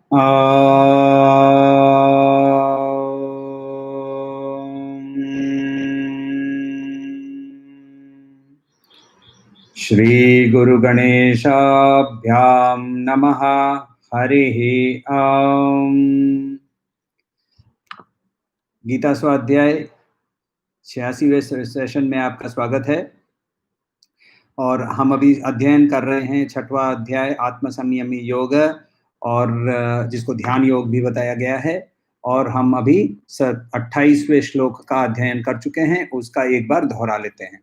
श्री गुरु गणेशाभ्याम नमः। हरिः ॐ। गीता स्वाध्याय 86वें सेशन में आपका स्वागत है। और हम अभी अध्ययन कर रहे हैं 6वां अध्याय आत्म संयमी योग, और जिसको ध्यान योग भी बताया गया है। और हम अभी 28वें श्लोक का अध्ययन कर चुके हैं, उसका एक बार दोहरा लेते हैं।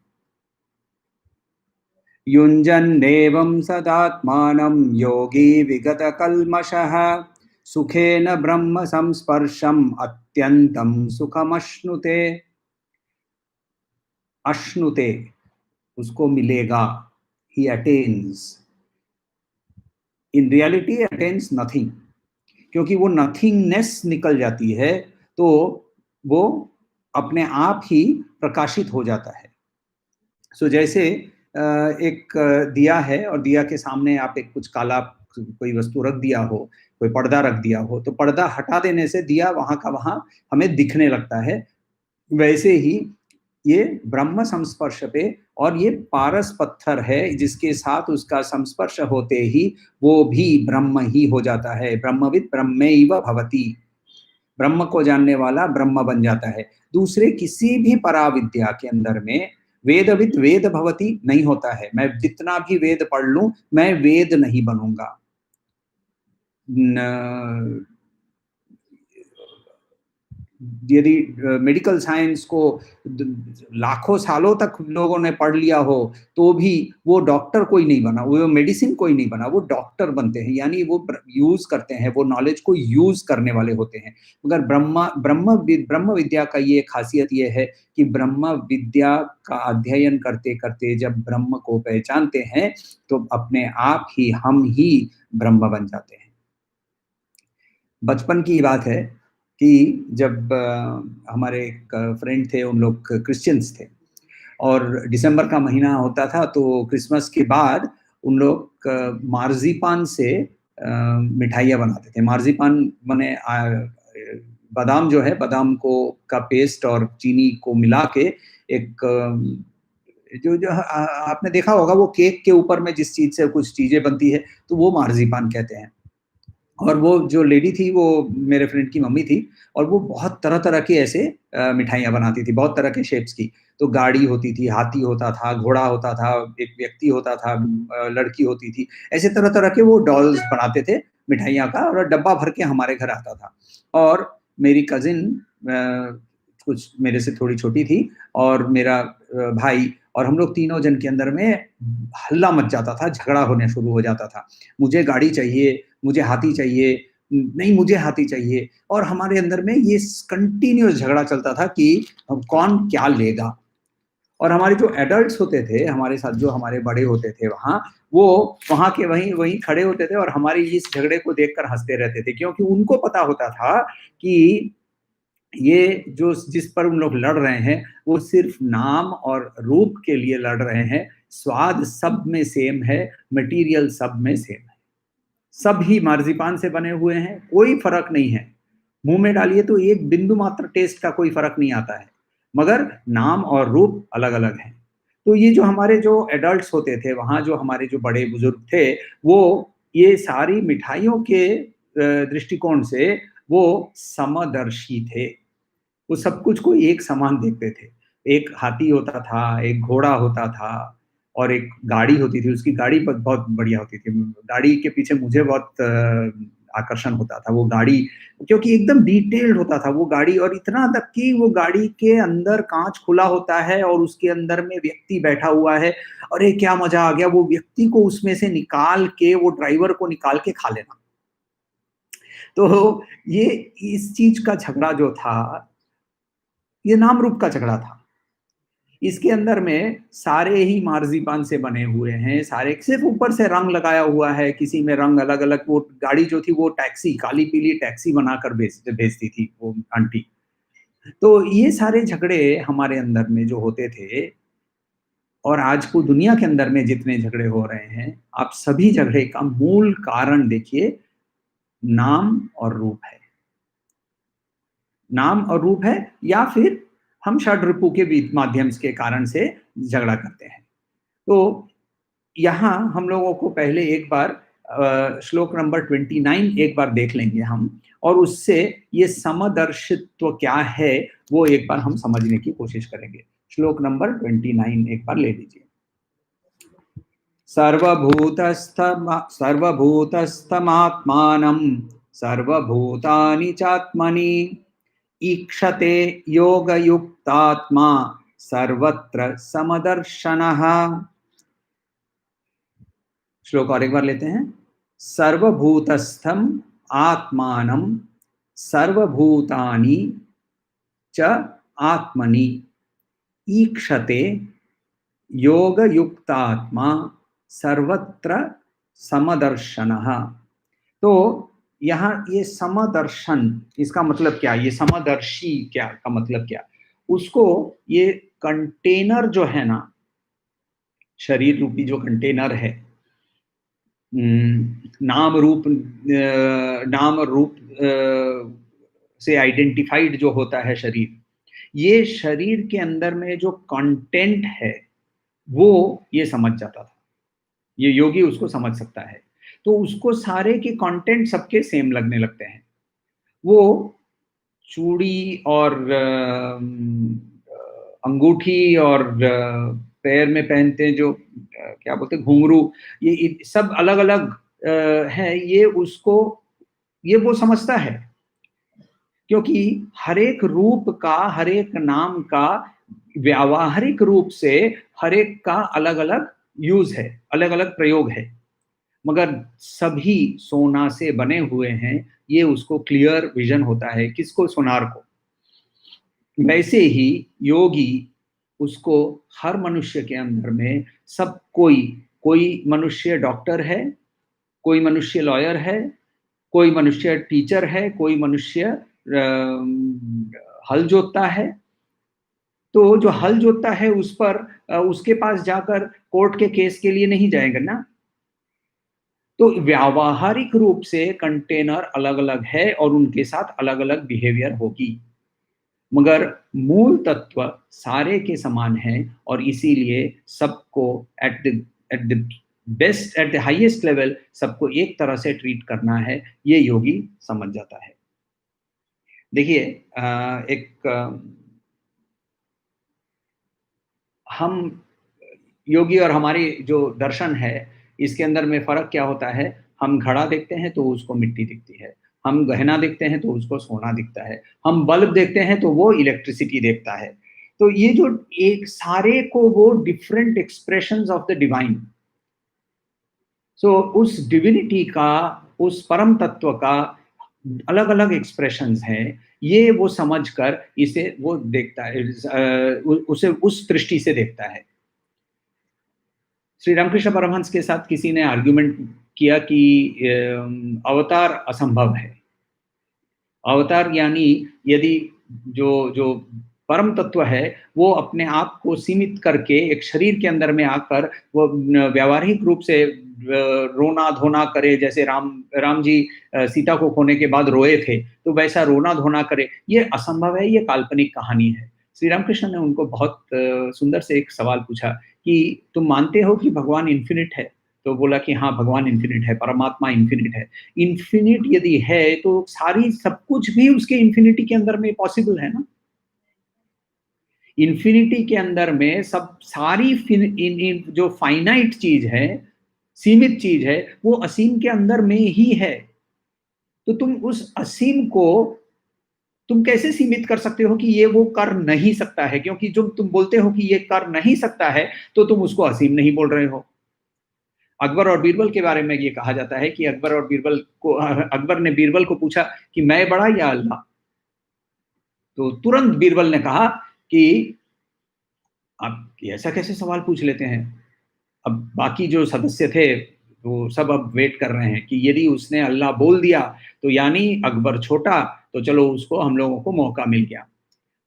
युञ्जन्नेवं सदात्मानं योगी विगतकल्मषः सुखेन ब्रह्म संस्पर्शम् अत्यन्तं सुखमश्नुते। अश्नुते, उसको मिलेगा, he attains, in reality attains nothing, क्योंकि वो नथिंगनेस निकल जाती है तो वो अपने आप ही प्रकाशित हो जाता है। सो जैसे एक दिया है और दिया के सामने आप एक कुछ काला कोई वस्तु रख दिया हो, कोई पर्दा रख दिया हो, तो पर्दा हटा देने से दिया वहां का वहां हमें दिखने लगता है। वैसे ही ये ब्रह्म संस्पर्श पे, और ये पारस पत्थर है जिसके साथ उसका संस्पर्श होते ही वो भी ब्रह्म ही हो जाता है। ब्रह्मविद ब्रह्मैव भवति, ब्रह्म को जानने वाला ब्रह्म बन जाता है। दूसरे किसी भी पराविद्या के अंदर में वेदविद वेद भवति नहीं होता है। मैं जितना भी वेद पढ़ लूं, मैं वेद नहीं बनूंगा। यदि मेडिकल साइंस को लाखों सालों तक लोगों ने पढ़ लिया हो तो भी वो डॉक्टर कोई नहीं बना, वो मेडिसिन कोई नहीं बना, वो डॉक्टर बनते हैं, यानी वो यूज करते हैं, वो नॉलेज को यूज करने वाले होते हैं। मगर ब्रह्म विद्या का ये खासियत ये है कि ब्रह्म विद्या का अध्ययन करते करते जब ब्रह्म को पहचानते हैं तो अपने आप ही हम ही ब्रह्म बन जाते हैं। बचपन की बात है कि जब हमारे एक फ्रेंड थे, उन लोग क्रिश्चियंस थे, और दिसंबर का महीना होता था तो क्रिसमस के बाद उन लोग मार्जिपान से मिठाइयाँ बनाते थे। मार्जिपान माने बादाम जो है, बादाम को का पेस्ट और चीनी को मिला के एक जो जो आपने देखा होगा वो केक के ऊपर में जिस चीज से कुछ चीजें बनती है तो वो मार्जिपान कहते हैं। और वो जो लेडी थी वो मेरे फ्रेंड की मम्मी थी, और वो बहुत तरह तरह की ऐसे मिठाइयाँ बनाती थी, बहुत तरह के शेप्स की। तो गाड़ी होती थी, हाथी होता था, घोड़ा होता था, एक व्यक्ति होता था, लड़की होती थी, ऐसे तरह तरह के वो डॉल्स बनाते थे मिठाइयाँ का, और डब्बा भर के हमारे घर आता था। और मेरी कजिन कुछ मेरे से थोड़ी छोटी थी, और मेरा भाई, और हम लोग तीनों जन के अंदर में हल्ला मच जाता था, झगड़ा होने शुरू हो जाता था। मुझे गाड़ी चाहिए, मुझे हाथी चाहिए, नहीं मुझे हाथी चाहिए। और हमारे अंदर में ये कंटिन्यूअस झगड़ा चलता था कि कौन क्या लेगा। और हमारे जो एडल्ट्स होते थे हमारे साथ, जो हमारे बड़े होते थे वहाँ, वो वहाँ के वहीं वहीं खड़े होते थे और हमारी इस झगड़े को देखकर हंसते रहते थे, क्योंकि उनको पता होता था कि ये जो जिस पर उन लोग लड़ रहे हैं वो सिर्फ नाम और रूप के लिए लड़ रहे हैं। स्वाद सब में सेम है, मटेरियल सब में सेम है, सब ही मार्जिपान से बने हुए हैं, कोई फर्क नहीं है। मुंह में डालिए तो एक बिंदु मात्र टेस्ट का कोई फर्क नहीं आता है, मगर नाम और रूप अलग अलग हैं। तो ये जो हमारे जो एडल्ट्स होते थे वहाँ, जो हमारे जो बड़े बुजुर्ग थे, वो ये सारी मिठाइयों के दृष्टिकोण से वो समदर्शी थे। वो सब कुछ को एक समान देखते थे। एक हाथी होता था, एक घोड़ा होता था, और एक गाड़ी होती थी। उसकी गाड़ी बहुत बढ़िया होती थी। गाड़ी के पीछे मुझे बहुत आकर्षण होता था वो गाड़ी, क्योंकि एकदम डिटेल्ड होता था वो गाड़ी, और इतना तक कि वो गाड़ी के अंदर कांच खुला होता है और उसके अंदर में व्यक्ति बैठा हुआ है। अरे क्या मजा आ गया, वो व्यक्ति को उसमें से निकाल के, वो ड्राइवर को निकाल के खा लेना। तो ये इस चीज का झगड़ा जो था, ये नाम रूप का झगड़ा था। इसके अंदर में सारे ही मार्जिपान से बने हुए हैं, सारे सिर्फ ऊपर से रंग लगाया हुआ है, किसी में रंग अलग अलग। वो गाड़ी जो थी वो टैक्सी, काली पीली टैक्सी बनाकर भेजती थी वो आंटी। तो ये सारे झगड़े हमारे अंदर में जो होते थे, और आज को दुनिया के अंदर में जितने झगड़े हो रहे हैं, आप सभी झगड़े का मूल कारण देखिए, नाम और रूप है। नाम और रूप है, या फिर हम षड्रिपु के बीच माध्यम के कारण से झगड़ा करते हैं। तो यहाँ हम लोगों को पहले एक बार श्लोक नंबर 29 एक बार देख लेंगे हम, और उससे ये समदर्शित्व क्या है वो एक बार हम समझने की कोशिश करेंगे। श्लोक नंबर 29 एक बार ले लीजिए। सर्वभूतस्थमात्मानं सर्वभूतानि चात्मनि ईक्षते योगयुक्तात्मा सर्वत्र समदर्शनः। श्लोक और एक बार लेते हैं। सर्वभूतस्थम आत्मानं सर्वभूतानि च आत्मनि ईक्षते योगयुक्तात्मा सर्वत्र समदर्शनः। तो यहाँ ये समदर्शन, इसका मतलब क्या, ये समदर्शी क्या का मतलब क्या, उसको ये कंटेनर जो है ना, शरीर रूपी जो कंटेनर है, नाम रूप से आइडेंटिफाइड जो होता है शरीर, ये शरीर के अंदर में जो कंटेंट है वो ये समझ जाता था, ये योगी उसको समझ सकता है। तो उसको सारे के कंटेंट सबके सेम लगने लगते हैं। वो चूड़ी और अंगूठी और पैर में पहनते हैं जो क्या बोलते हैं घुंघरू, ये सब अलग अलग है, ये उसको, ये वो समझता है, क्योंकि हर एक रूप का, हर एक नाम का व्यावहारिक रूप से हर एक का अलग अलग यूज है, अलग अलग प्रयोग है, मगर सभी सोना से बने हुए हैं, ये उसको क्लियर विजन होता है। किसको? सोनार को। वैसे ही योगी उसको हर मनुष्य के अंदर में सब, कोई मनुष्य डॉक्टर है, कोई मनुष्य लॉयर है, कोई मनुष्य टीचर है, कोई मनुष्य हल जोतता है। तो जो हल जोतता है उस पर उसके पास जाकर कोर्ट के केस के लिए नहीं जाएगा ना। तो व्यावहारिक रूप से कंटेनर अलग अलग है और उनके साथ अलग अलग बिहेवियर होगी, मगर मूल तत्व सारे के समान है, और इसीलिए सबको at the best, at the highest level सबको एक तरह से ट्रीट करना है, ये योगी समझ जाता है। देखिए एक हम योगी और हमारी जो दर्शन है, इसके अंदर में फर्क क्या होता है? हम घड़ा देखते हैं तो उसको मिट्टी दिखती है, हम गहना देखते हैं तो उसको सोना दिखता है, हम बल्ब देखते हैं तो वो इलेक्ट्रिसिटी देखता है। तो ये जो एक सारे को वो different expressions of the divine, so उस डिविनिटी का, उस परम तत्व का अलग अलग एक्सप्रेशंस हैं, ये वो समझकर इसे वो देखता है, उसे उस दृष्टि से देखता है। श्री रामकृष्ण परमहंस के साथ किसी ने आर्ग्यूमेंट किया कि अवतार असंभव है। अवतार यानी यदि जो जो परम तत्व है वो अपने आप को सीमित करके एक शरीर के अंदर में आकर वो व्यावहारिक रूप से रोना धोना करे, जैसे राम जी सीता को खोने के बाद रोए थे, तो वैसा रोना धोना करे, ये असंभव है, ये काल्पनिक कहानी है। श्री रामकृष्ण ने उनको बहुत सुंदर से एक सवाल पूछा कि तुम मानते हो कि भगवान इन्फिनिट है? तो बोला कि हाँ, भगवान इन्फिनिट है, परमात्मा इन्फिनिट है। इन्फिनिट यदि है तो सारी सब कुछ भी उसके इन्फिनिटी के अंदर में पॉसिबल है ना। इन्फिनिटी के अंदर में सब सारी जो फाइनाइट चीज है, सीमित चीज है, वो असीम के अंदर में ही है। तो तुम उस असीम को तुम कैसे सीमित कर सकते हो कि ये वो कर नहीं सकता है? क्योंकि जब तुम बोलते हो कि ये कर नहीं सकता है तो तुम उसको असीम नहीं बोल रहे हो। अकबर और बीरबल के बारे में ये कहा जाता है कि अकबर ने बीरबल को पूछा कि मैं बड़ा या अल्लाह? तो तुरंत बीरबल ने कहा कि आप ऐसा कैसे सवाल पूछ लेते हैं? अब बाकी जो सदस्य थे वो सब अब वेट कर रहे हैं कि यदि उसने अल्लाह बोल दिया तो यानी अकबर छोटा, तो चलो उसको, हम लोगों को मौका मिल गया।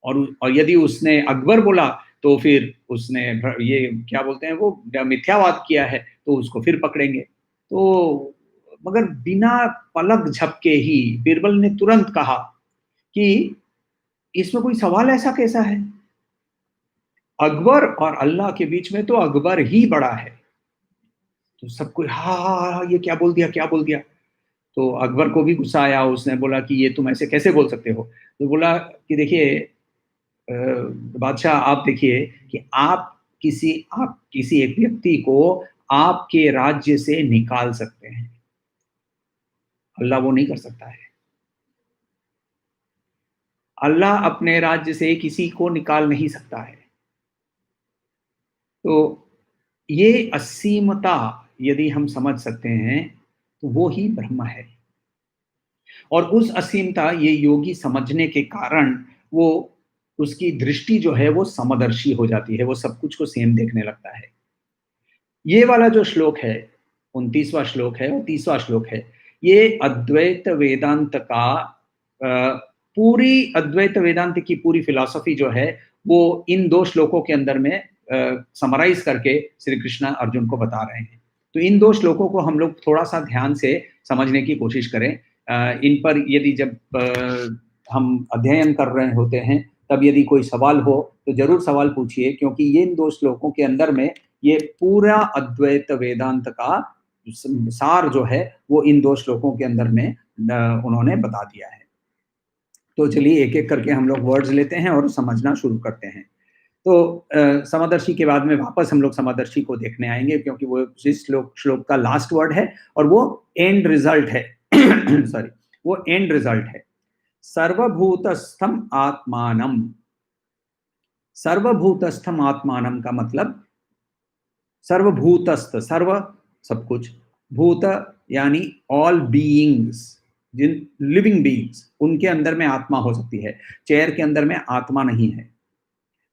और यदि उसने अकबर बोला तो फिर उसने ये क्या बोलते हैं वो मिथ्यावाद किया है, तो उसको फिर पकड़ेंगे। तो मगर बिना पलक झपके ही बीरबल ने तुरंत कहा कि इसमें कोई सवाल ऐसा कैसा है? अकबर और अल्लाह के बीच में तो अकबर ही बड़ा है। तो सबको हाँ, हाँ, हाँ, ये क्या बोल दिया, क्या बोल दिया? तो अकबर को भी गुस्सा आया, उसने बोला कि ये तुम ऐसे कैसे बोल सकते हो? तो बोला कि देखिए अ, बादशाह आप देखिए कि आप किसी एक व्यक्ति को आपके राज्य से निकाल सकते हैं, अल्लाह वो नहीं कर सकता है। अल्लाह अपने राज्य से किसी को निकाल नहीं सकता है। तो ये असीमता यदि हम समझ सकते हैं, तो वो ही ब्रह्म है। और उस असीमता ये योगी समझने के कारण वो उसकी दृष्टि जो है वो समदर्शी हो जाती है, वो सब कुछ को सेम देखने लगता है। ये वाला जो श्लोक है, 29वां श्लोक है और 30वां श्लोक है, ये अद्वैत वेदांत का पूरी अद्वैत वेदांत की पूरी फिलॉसफी जो है, वो इन 2 श्लोकों के अंदर में समराइज़ करके श्री कृष्ण अर्जुन को बता रहे हैं। तो इन 2 श्लोकों को हम लोग थोड़ा-सा ध्यान से समझने की कोशिश करें। इन पर यदि जब हम अध्ययन कर रहे होते हैं, तब यदि कोई सवाल हो, तो ज़रूर सवाल पूछिए क्योंकि ये इन 2 श्लोकों के अंदर में ये पूरा अद्वैत वेदांत का सार जो है, वो इन 2 श्लोकों के अंदर में उन्होंने बता दिया है। तो चलिए एक-एक करके हम लोग वर्ड्स लेते हैं और समझना शुरू करते हैं। तो समदर्शी के बाद में वापस हम लोग समदर्शी को देखने आएँगे क्योंकि वो इस श्लोक श्लोक का लास्ट वर्ड है और वो एंड रिजल्ट है। सॉरी, वो एंड रिजल्ट है। सर्वभूतस्थम आत्मानम। सर्वभूतस्थम आत्मानम का मतलब सर्वभूतस्थ, सर्व सब कुछ, भूत यानी ऑल बीइंग्स, जिन लिविंग बीइंग्स उनके अंदर में आत्मा हो सकती है। चेयर के अंदर में आत्मा नहीं है,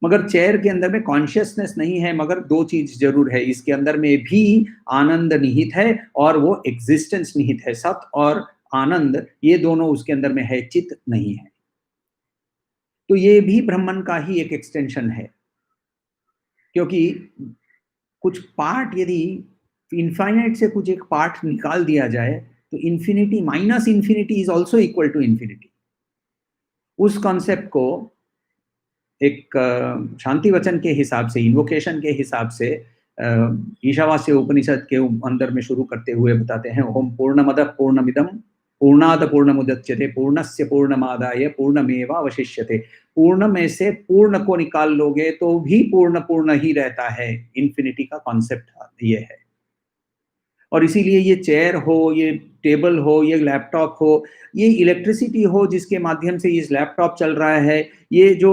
मगर चेयर के अंदर में कॉन्शियसनेस नहीं है, मगर 2 चीज जरूर है, इसके अंदर में भी आनंद निहित है और वो एग्जिस्टेंस निहित है। सत और आनंद ये दोनों उसके अंदर में है, चित नहीं है। तो ये भी ब्रह्मन का ही एक एक्सटेंशन है, क्योंकि कुछ पार्ट यदि इनफाइनाइट से कुछ एक पार्ट निकाल दिया जाए, तो infinity minus infinity is also equal to infinity. उस कॉन्सेप्ट को एक शांति वचन के हिसाब से, इन्वोकेशन के हिसाब से ईशावास्य उपनिषद के अंदर में शुरू करते हुए बताते हैं, ओम पूर्णमदः पूर्णमिदं पूर्णाद पूर्णमुदच्यते पूर्णस्य पूर्णमादाय पूर्णमेवावशिष्यते। पूर्ण में से पूर्ण को निकाल लोगे तो भी पूर्ण पूर्ण ही रहता है। इन्फिनिटी का कॉन्सेप्ट ये है। और इसीलिए ये चेयर हो, ये टेबल हो, ये लैपटॉप हो, ये इलेक्ट्रिसिटी हो जिसके माध्यम से ये लैपटॉप चल रहा है, ये जो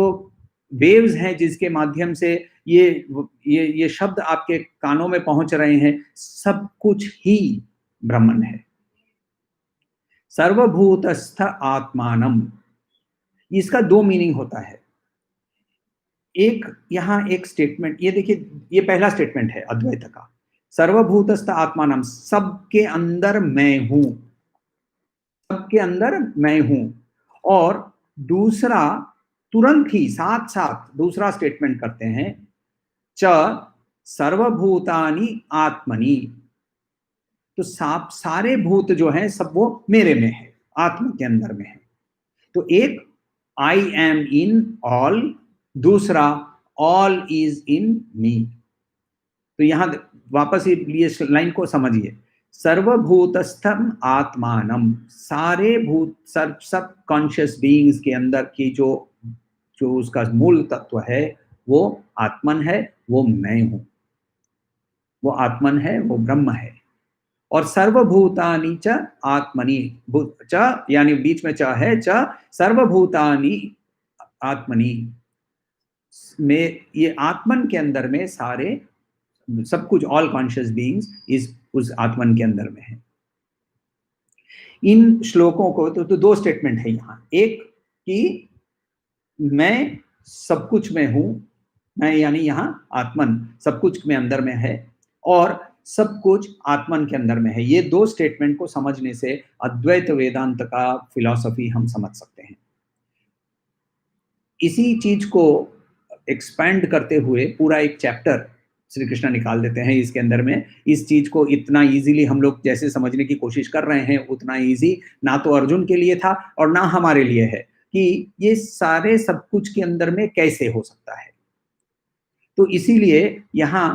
वेव्स हैं जिसके माध्यम से ये शब्द आपके कानों में पहुंच रहे हैं, सब कुछ ही ब्रह्मन है। सर्वभूतस्थ आत्मानम, इसका 2 मीनिंग होता है। एक यहाँ एक स्टेटमेंट, ये देखिए, ये पहला स्टेटमेंट है अद्वैत का, सर्वभूतस्थ आत्मानम, सबके अंदर मैं हूं, सबके अंदर मैं हूं। और दूसरा, तुरंत ही साथ साथ दूसरा स्टेटमेंट करते हैं, च सर्वभूतानि आत्मनि, तो सारे भूत जो हैं सब वो मेरे में है, आत्मा के अंदर में है। तो एक आई एम इन ऑल, दूसरा ऑल इज इन मी। तो यहां वापस ये लाइन को समझिए, सर्वभूतस्थम आत्मानम, सारे भूत सब कॉन्शियस बीइंग्स के अंदर की जो जो उसका मूल तत्व है वो आत्मन है, वो मैं हूं, वो आत्मन है, वो ब्रह्म है। और सर्वभूतानि च आत्मनि, च यानी बीच में च है, च सर्वभूतानि आत्मनि, में ये आत्मन के अंदर में सारे सब कुछ, ऑल कॉन्शियस बीइंग्स इस उस आत्मन के अंदर में है। इन श्लोकों को तो 2 स्टेटमेंट है यहां, एक कि मैं सब कुछ में हूं, मैं यानी यहां आत्मन सब कुछ में अंदर में है और सब कुछ आत्मन के अंदर में है। ये 2 स्टेटमेंट को समझने से अद्वैत वेदांत का फिलॉसफी हम समझ सकते हैं। इसी चीज को एक्सपैंड करते हुए पूरा एक चैप्टर श्री कृष्ण निकाल देते हैं इसके अंदर में। इस चीज को इतना इजीली हम लोग जैसे समझने की कोशिश कर रहे हैं, उतना इजी ना तो अर्जुन के लिए था और ना हमारे लिए है कि ये सारे सब कुछ के अंदर में कैसे हो सकता है। तो इसीलिए यहाँ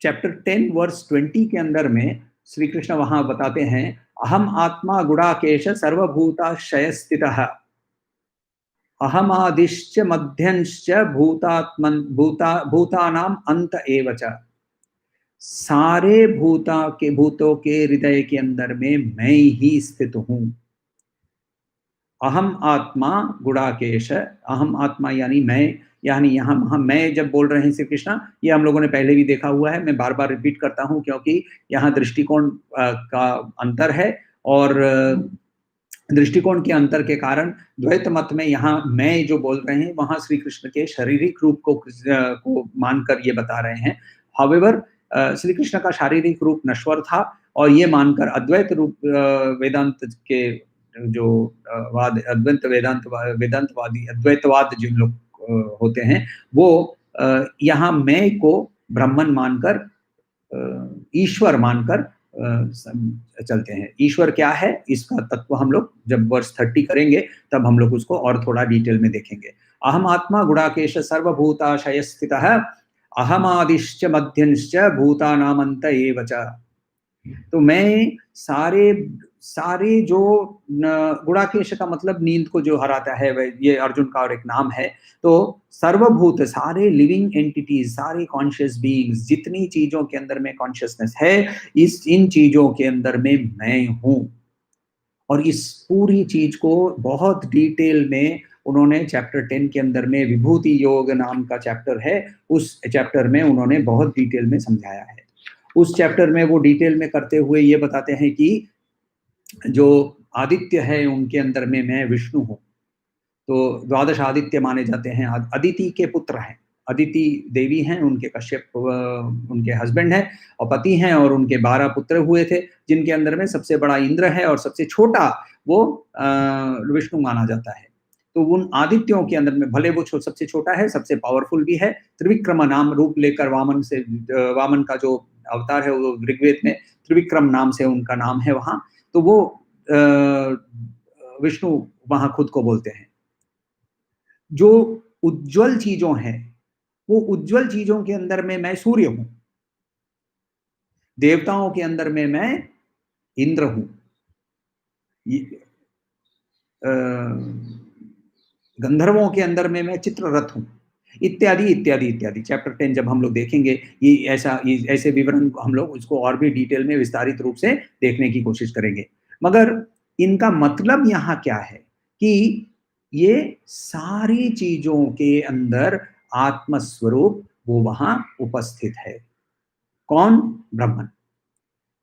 चैप्टर 10 वर्स 20 के अंदर में श्री कृष्ण वहां बताते हैं, अहम आत्मा गुणाकेश सर्वभूताशय स्थितः अहमादिश्च मध्यंश्च भूतानाम अंत एव च। सारे भूतों के हृदय के अंदर में मैं ही स्थित हूं। अहम आत्मा गुणाकेश, अहम आत्मा यानी मैं, यानी यहाँ मैं जब बोल रहे हैं श्री कृष्ण, ये हम लोगों ने पहले भी देखा हुआ है, मैं बार बार रिपीट करता हूं क्योंकि यहाँ दृष्टिकोण का अंतर है और दृष्टिकोण के अंतर के कारण द्वैत मत में यहाँ मैं जो बोल रहे हैं वहां श्री कृष्ण के शारीरिक रूप को मानकर ये बता रहे हैं। हाउएवर श्री कृष्ण का शारीरिक रूप नश्वर था और ये मानकर अद्वैत रूप वेदांत के जो अद्वैत वेदांतवादी अद्वैतवाद जिन लोग होते हैं वो यहाँ मैं को ब्राह्मण मानकर ईश्वर मानकर चलते हैं। ईश्वर क्या है इसका तत्व हम लोग जब वर्ष 30 करेंगे तब हम लोग उसको और थोड़ा डिटेल में देखेंगे। अहम आत्मा गुणाकेश सर्वभूताशय स्थितः अहमादिश्च मध्यंश्च भूतानामंत एव च। तो मैं सारे जो गुणाकेश का मतलब नींद को जो हराता है, ये अर्जुन का और एक नाम है। तो सर्वभूत सारे लिविंग एंटिटीज, सारे कॉन्शियस बीइंग्स, जितनी चीजों के अंदर में कॉन्शियसनेस है, इन चीजों के अंदर में मैं हूं। और इस पूरी चीज को बहुत डिटेल में उन्होंने चैप्टर 10 के अंदर में विभूति योग नाम का चैप्टर है, उस चैप्टर में उन्होंने बहुत डिटेल में समझाया है। उस चैप्टर में वो डिटेल में करते हुए ये बताते हैं कि जो आदित्य है उनके अंदर में मैं विष्णु हूँ। तो द्वादश आदित्य माने जाते हैं, अदिति के पुत्र हैं, अदिति देवी हैं, उनके कश्यप उनके हस्बैंड हैं और पति हैं, और उनके 12 पुत्र हुए थे जिनके अंदर में सबसे बड़ा इंद्र है और सबसे छोटा वो विष्णु माना जाता है। तो उन आदित्यों के अंदर में भले वो सबसे छोटा है, सबसे पावरफुल भी है, त्रिविक्रम नाम रूप लेकर वामन का जो अवतार है वो ऋग्वेद में त्रिविक्रम नाम से उनका नाम है वहां। तो वो विष्णु वहां खुद को बोलते हैं। जो उज्जवल चीजों हैं, वो उज्जवल चीजों के अंदर में मैं सूर्य हूं, देवताओं के अंदर में मैं इंद्र हूं, गंधर्वों के अंदर में मैं चित्ररथ हूं, इत्यादि इत्यादि इत्यादि। चैप्टर 10 जब हम लोग देखेंगे ये ऐसे विवरण हम लोग उसको और भी डिटेल में विस्तारित रूप से देखने की कोशिश करेंगे। मगर इनका मतलब यहाँ क्या है कि ये सारी चीजों के अंदर आत्मस्वरूप वो वहां उपस्थित है। कौन? ब्रह्मन।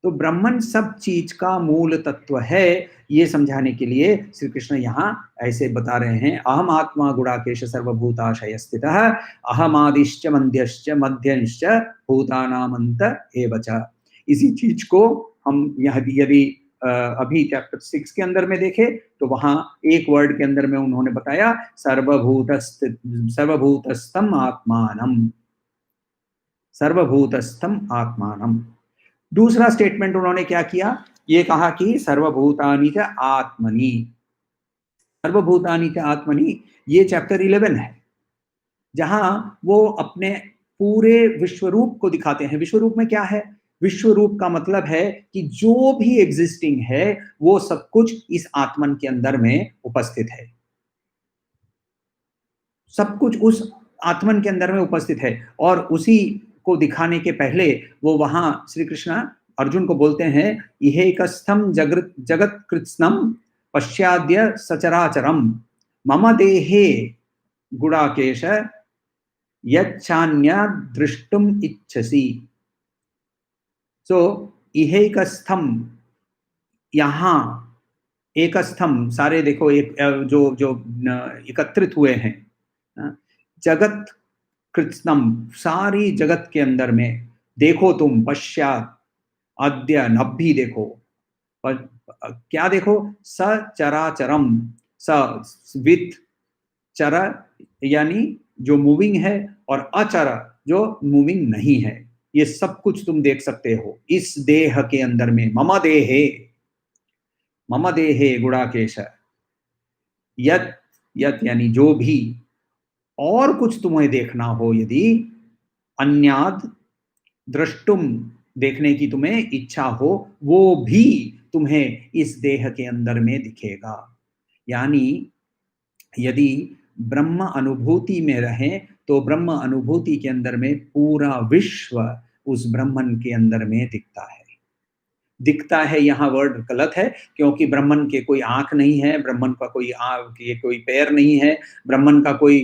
तो ब्रह्मन सब चीज का मूल तत्व है, ये समझाने के लिए श्री कृष्ण यहाँ ऐसे बता रहे हैं, अहम आत्मा गुणाकेश सर्वभूताशय स्थितः अहमादिश्च मध्यश्च मध्यंश्च भूतानामंत एव च। इसी चीज को हम यदि अभी चैप्टर 6 के अंदर में देखें तो वहां एक वर्ड के अंदर में उन्होंने बताया सर्वभूतस्थम आत्मानम, सर्वभूतस्थम आत्मानम। दूसरा स्टेटमेंट उन्होंने क्या किया, ये कहा कि सर्वभूतानि च आत्मनि, सर्वभूतानि च आत्मनि, ये चैप्टर 11 है जहां वो अपने पूरे विश्वरूप को दिखाते हैं। विश्वरूप में क्या है? विश्वरूप का मतलब है कि जो भी एग्जिस्टिंग है वो सब कुछ इस आत्मन के अंदर में उपस्थित है, सब कुछ उस आत्मन के अंदर में उपस्थित है। और उसी को दिखाने के पहले वो वहां श्री कृष्ण अर्जुन को बोलते हैं, इहेकस्थम जगत कृत्स्नम पश्चाद्य सचराचरम मम देहे गुणाकेश यच्छान्य दृष्टुम इच्छसि। सो इहेकस्थम, यहाँ एकस्थम, सारे देखो एक जो जो एकत्रित हुए हैं, जगत कृत्स्नम, सारी जगत के अंदर में देखो तुम, पश्चात अद्य, नभी देखो, क्या देखो? सचराचरम, स विथ, चर यानी जो मूविंग है, और अचर जो मूविंग नहीं है। ये सब कुछ तुम देख सकते हो इस देह के अंदर में। मम देहे गुणाकेश, यत यत यानी जो भी, और कुछ तुम्हें देखना हो यदि, अन्याद द्रष्टुम देखने की तुम्हें इच्छा हो, वो भी तुम्हें इस देह के अंदर में दिखेगा। यानी यदि ब्रह्म अनुभूति में रहें तो ब्रह्म अनुभूति के अंदर में पूरा विश्व उस ब्रह्मन के अंदर में दिखता है। दिखता है यहाँ वर्ड गलत है, क्योंकि ब्रह्मन के कोई आंख नहीं है, ब्रह्मन का कोई पैर नहीं है, ब्रह्मन का कोई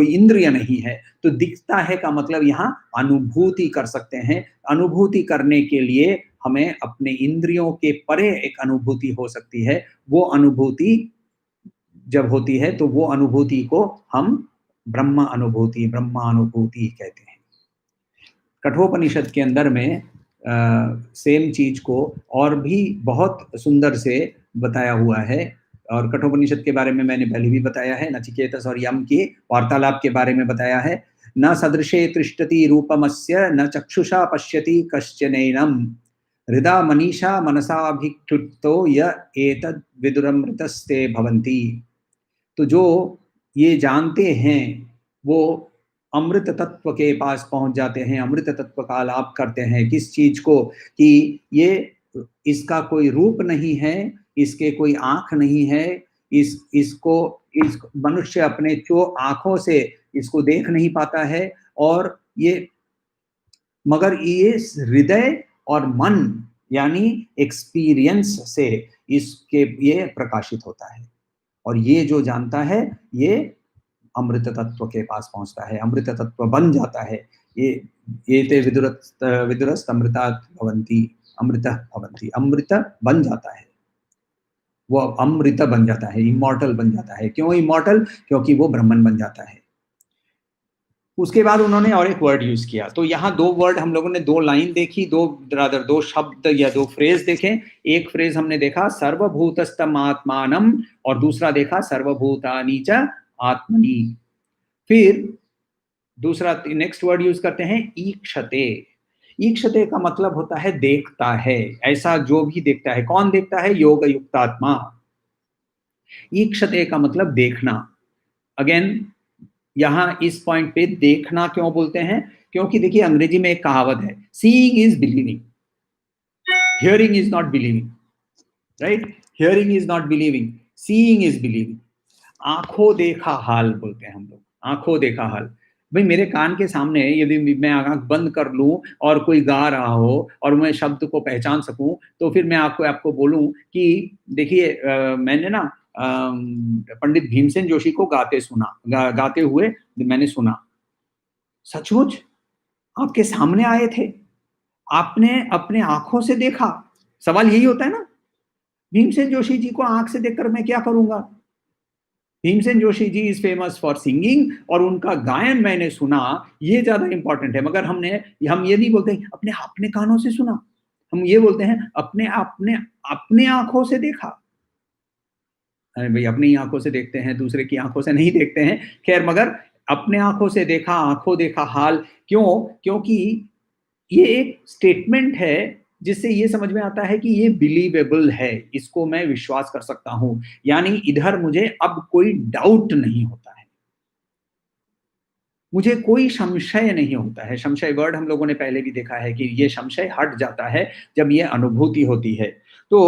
इंद्रिय नहीं है। तो दिखता है का मतलब यहाँ अनुभूति कर सकते हैं। अनुभूति करने के लिए हमें अपने इंद्रियों के परे एक अनुभूति हो सकती है। वो अनुभूति जब होती है तो वो अनुभूति को हम ब्रह्मानुभूति कहते हैं। कठोपनिषद के अंदर में सेम चीज को और भी बहुत सुंदर से बताया हुआ है। और कठोपनिषद के बारे में मैंने पहले भी बताया है, नचिकेतस और यम के वार्तालाप के बारे में बताया है। न सदृशे तिष्ठति रूपमस्य न चक्षुषा पश्यति कश्चनैनम हृदा मनीषा मनसाभिक्लुप्तो य एतद् विदुरमृतस्ते भवन्ति। तो जो ये जानते हैं वो अमृत तत्व के पास पहुंच जाते हैं, अमृत तत्व का लाभ करते हैं। किस चीज को? कि ये इसका कोई रूप नहीं है, इसके कोई आंख नहीं है, इसको मनुष्य अपने आंखों से इसको देख नहीं पाता है, और ये मगर ये हृदय और मन यानी एक्सपीरियंस से इसके ये प्रकाशित होता है। और ये जो जानता है ये अमृत तत्व के पास पहुंचता है, अमृत तत्व बन जाता है। ये ते विदुरस्त अमृतात् भवन्ति, अमृतः भवन्ति, अमृत बन जाता है, वो अमृत बन जाता है, इमॉर्टल बन जाता है। क्यों इमॉर्टल? क्योंकि वो ब्रह्मन बन जाता है। उसके बाद उन्होंने और एक वर्ड यूज किया। तो यहाँ दो वर्ड हम लोगों ने, दो लाइन देखी, दो शब्द या दो फ्रेज देखे। एक फ्रेज हमने देखा सर्वभूतस्तम आत्मानम, और दूसरा देखा सर्वभूतानि च आत्मनि। फिर दूसरा नेक्स्ट वर्ड यूज करते हैं ईक्षते। ईक्षते का मतलब होता है देखता है, ऐसा जो भी देखता है। कौन देखता है? योग युक्तात्मा। ईक्षते का मतलब देखना। अगेन यहां इस पॉइंट पे देखना क्यों बोलते हैं? क्योंकि देखिए अंग्रेजी में एक कहावत है, seeing is believing, hearing is not believing, right? Hearing is not believing, seeing is believing. आंखों देखा हाल बोलते हैं हम लोग, आंखों देखा हाल। भाई मेरे कान के सामने यदि मैं आंख बंद कर लूं और कोई गा रहा हो और मैं शब्द को पहचान सकूं, तो फिर मैं आपको बोलूं कि देखिए मैंने ना पंडित भीमसेन जोशी को गाते हुए मैंने सुना। सचमुच आपके सामने आए थे, आपने अपने आंखों से देखा। सवाल यही होता है ना, भीमसेन जोशी जी को आंख से देखकर मैं क्या करूंगा? Bhimsen Joshi ji is famous for singing, और उनका गायन मैंने सुना, ये ज्यादा इंपॉर्टेंट है। मगर हम ये नहीं बोलते अपने अपने कानों से सुना, हम ये बोलते हैं अपने अपने आंखों से देखा। अरे भाई अपनी आंखों से देखते हैं, दूसरे की आंखों से नहीं देखते हैं। खैर, मगर अपने आंखों से देखा, आंखों देखा हाल। क्यों? क्योंकि ये एक स्टेटमेंट है जिससे ये समझ में आता है कि ये बिलीवेबल है, इसको मैं विश्वास कर सकता हूं। यानी इधर मुझे अब कोई डाउट नहीं होता है, मुझे कोई संशय नहीं होता है। संशय वर्ड हम लोगों ने पहले भी देखा है कि ये संशय हट जाता है जब ये अनुभूति होती है। तो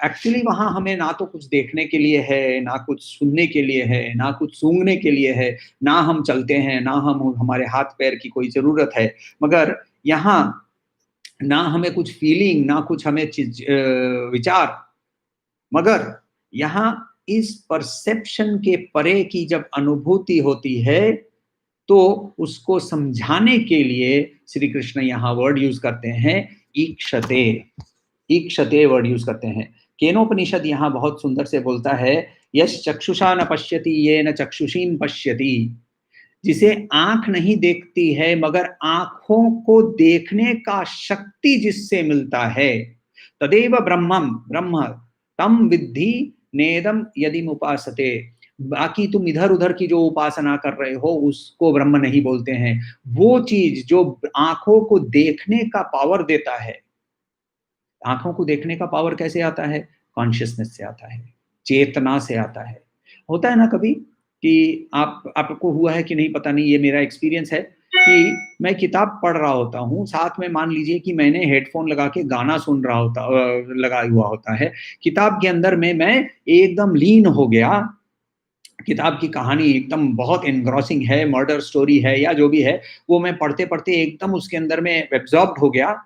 एक्चुअली वहां हमें ना तो कुछ देखने के लिए है, ना कुछ सुनने के लिए है, ना कुछ सूंघने के लिए है, ना हम चलते हैं, ना हमारे हाथ पैर की कोई जरूरत है। मगर यहाँ ना हमें कुछ फीलिंग, ना कुछ हमें विचार, मगर यहाँ इस परसेप्शन के परे की जब अनुभूति होती है तो उसको समझाने के लिए श्री कृष्ण यहाँ वर्ड यूज करते हैं ईक्षते। ईक्षते वर्ड यूज करते हैं। केनोपनिषद यहाँ बहुत सुंदर से बोलता है, यश चक्षुषा न पश्यति ये न चक्षुषीम पश्यति। जिसे आंख नहीं देखती है मगर आंखों को देखने का शक्ति जिससे मिलता है, तदेव ब्रह्मम ब्रह्म तम विद्धि नेदम यदि उपासते। बाकी तुम इधर-उधर की जो उपासना कर रहे हो उसको ब्रह्म नहीं बोलते हैं। वो चीज़ जो आँखों को देखने का पावर देता है, आँखों को देखने का पावर कैसे आता है? कॉन्शसनेस से आता है, चेतना से आता है। होता है ना कभी कि आपको हुआ है कि नहीं पता नहीं, ये मेरा एक्सपीरियंस है कि मैं किताब पढ़ रहा होता हूँ, साथ में मान लीजिए कि मैंने हेडफ़ोन लगा के गाना सुन रहा होता लगाया हुआ होता है। किताब के अंदर में मैं एकदम लीन हो गया, किताब की कहानी एकदम बहुत एनग्रॉसिंग है, मर्डर स्टोरी है या जो भी है, वो मैं पढ़ते-पढ़ते एकदम उसके अंदर में एब्ज़ॉर्ब्ड हो गया।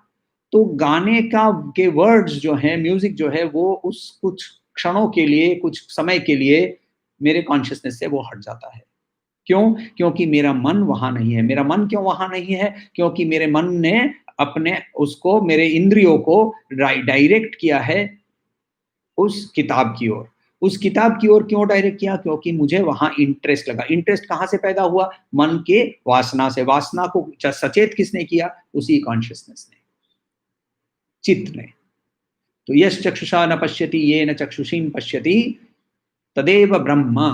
तो गाने का के वर्ड्स जो हैं, म्यूज़िक जो है वो उस कुछ क्षणों के लिए, कुछ समय के लिए मेरे कॉन्शसनेस से वो हट जाता है। क्यों? क्योंकि मेरा मन वहाँ नहीं है। मेरा मन क्यों वहाँ नहीं है? क्योंकि मेरे मन ने अपने उसको मेरे इंद्रियों को डायरेक्ट किया है उस किताब की ओर। उस किताब की ओर क्यों डायरेक्ट किया? क्योंकि मुझे वहाँ इंटरेस्ट लगा। इंटरेस्ट कहाँ से पैदा हुआ? मन के वासना से। वासना को सचेत किसने किया? उसी कॉन्शसनेस ने, चित्त ने। तो यश्चक्षुषा न पश्यति येन चक्षुषीं पश्यति तदेव ब्रह्म,